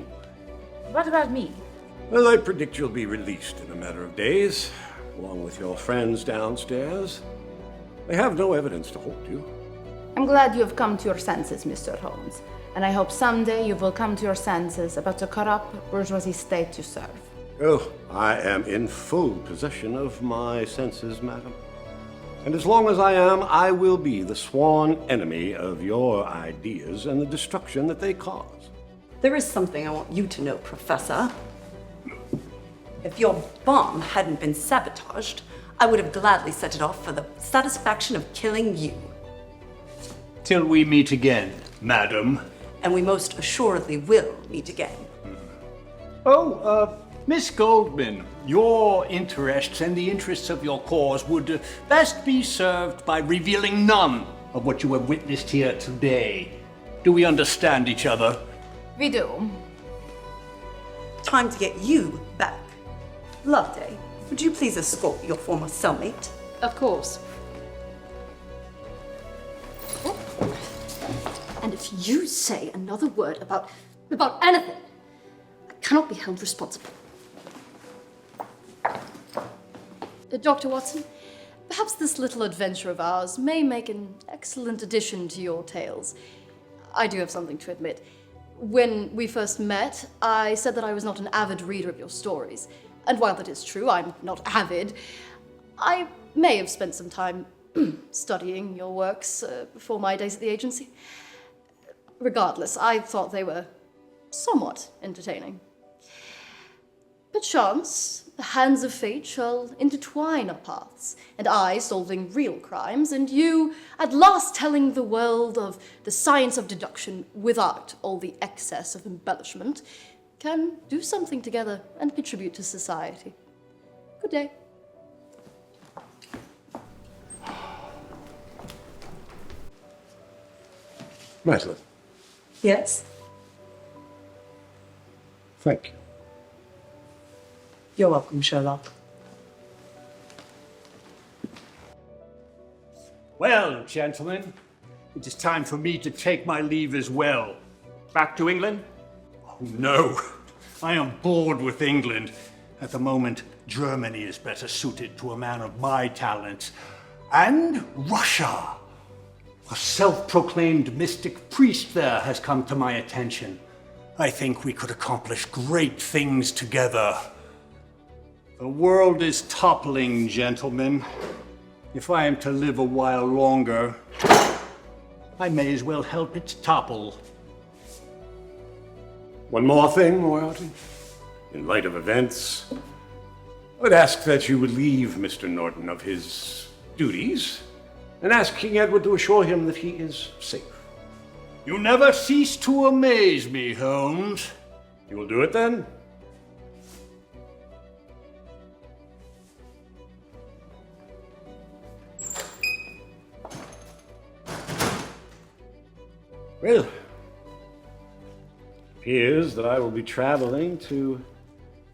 What about me? Well, I predict you'll be released in a matter of days, along with your friends downstairs. They have no evidence to hold you. I'm glad you have come to your senses, Mr. Holmes, and I hope someday you will come to your senses about the corrupt bourgeoisie state you serve. Oh, I am in full possession of my senses, madam. And as long as I am, I will be the sworn enemy of your ideas and the destruction that they cause. There is something I want you to know, Professor. If your bomb hadn't been sabotaged, I would have gladly set it off for the satisfaction of killing you. Till we meet again, madam. And we most assuredly will meet again. Miss Goldman, your interests and the interests of your cause would best be served by revealing none of what you have witnessed here today. Do we understand each other? We do. Time to get you back. Loveday, would you please escort your former cellmate? Of course. And if you say another word about anything, I cannot be held responsible. Dr. Watson, perhaps this little adventure of ours may make an excellent addition to your tales. I do have something to admit. When we first met, I said that I was not an avid reader of your stories. And while that is true, I'm not avid, I may have spent some time studying your works before my days at the agency. Regardless, I thought they were somewhat entertaining. Perchance, the hands of fate shall intertwine our paths, and I solving real crimes, and you at last telling the world of the science of deduction without all the excess of embellishment, can do something together and contribute to society. Good day. Madeline. Yes? Thank you. You're welcome, Sherlock. Well, gentlemen, it is time for me to take my leave as well. Back to England? Oh, no. I am bored with England. At the moment, Germany is better suited to a man of my talents. And Russia. A self-proclaimed mystic priest there has come to my attention. I think we could accomplish great things together. The world is toppling, gentlemen. If I am to live a while longer, I may as well help it topple. One more thing, Moriarty. In light of events, I would ask that you would relieve Mr. Norton of his duties and ask King Edward to assure him that he is safe. You never cease to amaze me, Holmes. You will do it then? Well, it appears that I will be traveling to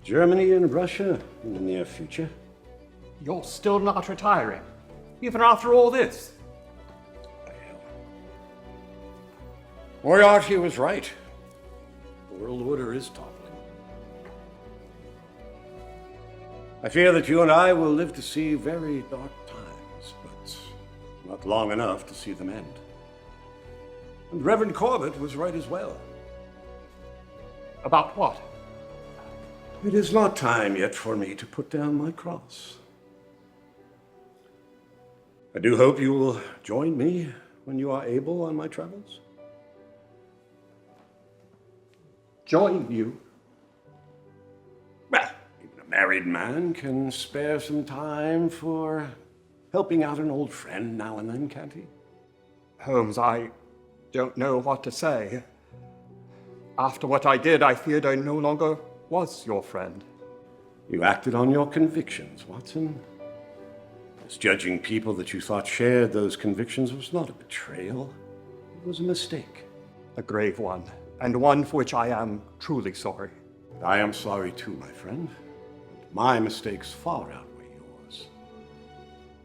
Germany and Russia in the near future. You're still not retiring, even after all this. Moriarty was right. The world order is toppling. I fear that you and I will live to see very dark times, but not long enough to see them end. And Reverend Corbett was right as well. About what? It is not time yet for me to put down my cross. I do hope you will join me when you are able on my travels. Join you? Well, even a married man can spare some time for helping out an old friend now and then, can't he? Holmes, I don't know what to say. After what I did, I feared I no longer was your friend. You acted on your convictions, Watson. Misjudging people that you thought shared those convictions was not a betrayal. It was a mistake. A grave one, and one for which I am truly sorry. I am sorry too, my friend. My mistakes far outweigh yours.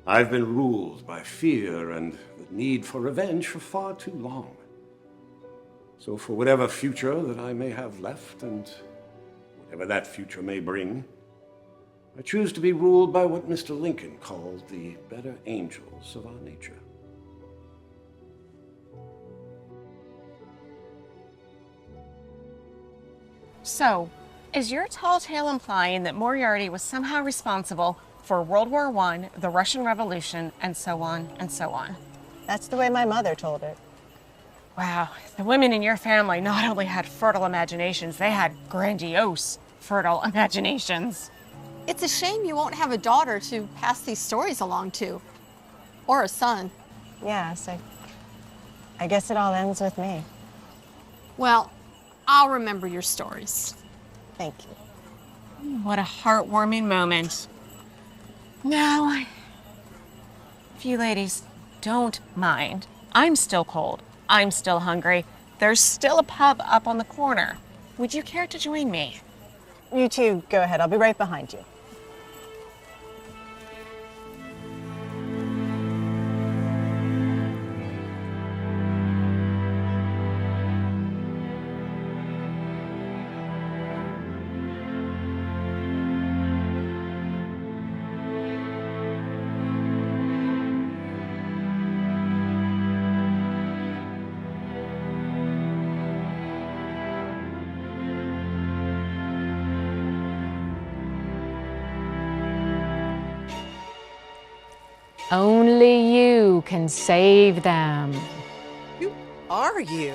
I've been ruled by fear and the need for revenge for far too long. So for whatever future that I may have left, and whatever that future may bring, I choose to be ruled by what Mr. Lincoln called the better angels of our nature. So, is your tall tale implying that Moriarty was somehow responsible for World War I, the Russian Revolution, and so on and so on? That's the way my mother told it. Wow, the women in your family not only had fertile imaginations, they had grandiose, fertile imaginations. It's a shame you won't have a daughter to pass these stories along to. Or a son. Yes, I guess it all ends with me. Well, I'll remember your stories. Thank you. What a heartwarming moment. Now, if you ladies don't mind, I'm still cold. I'm still hungry. There's still a pub up on the corner. Would you care to join me? You two go ahead. I'll be right behind you. Only you can save them. Who are you?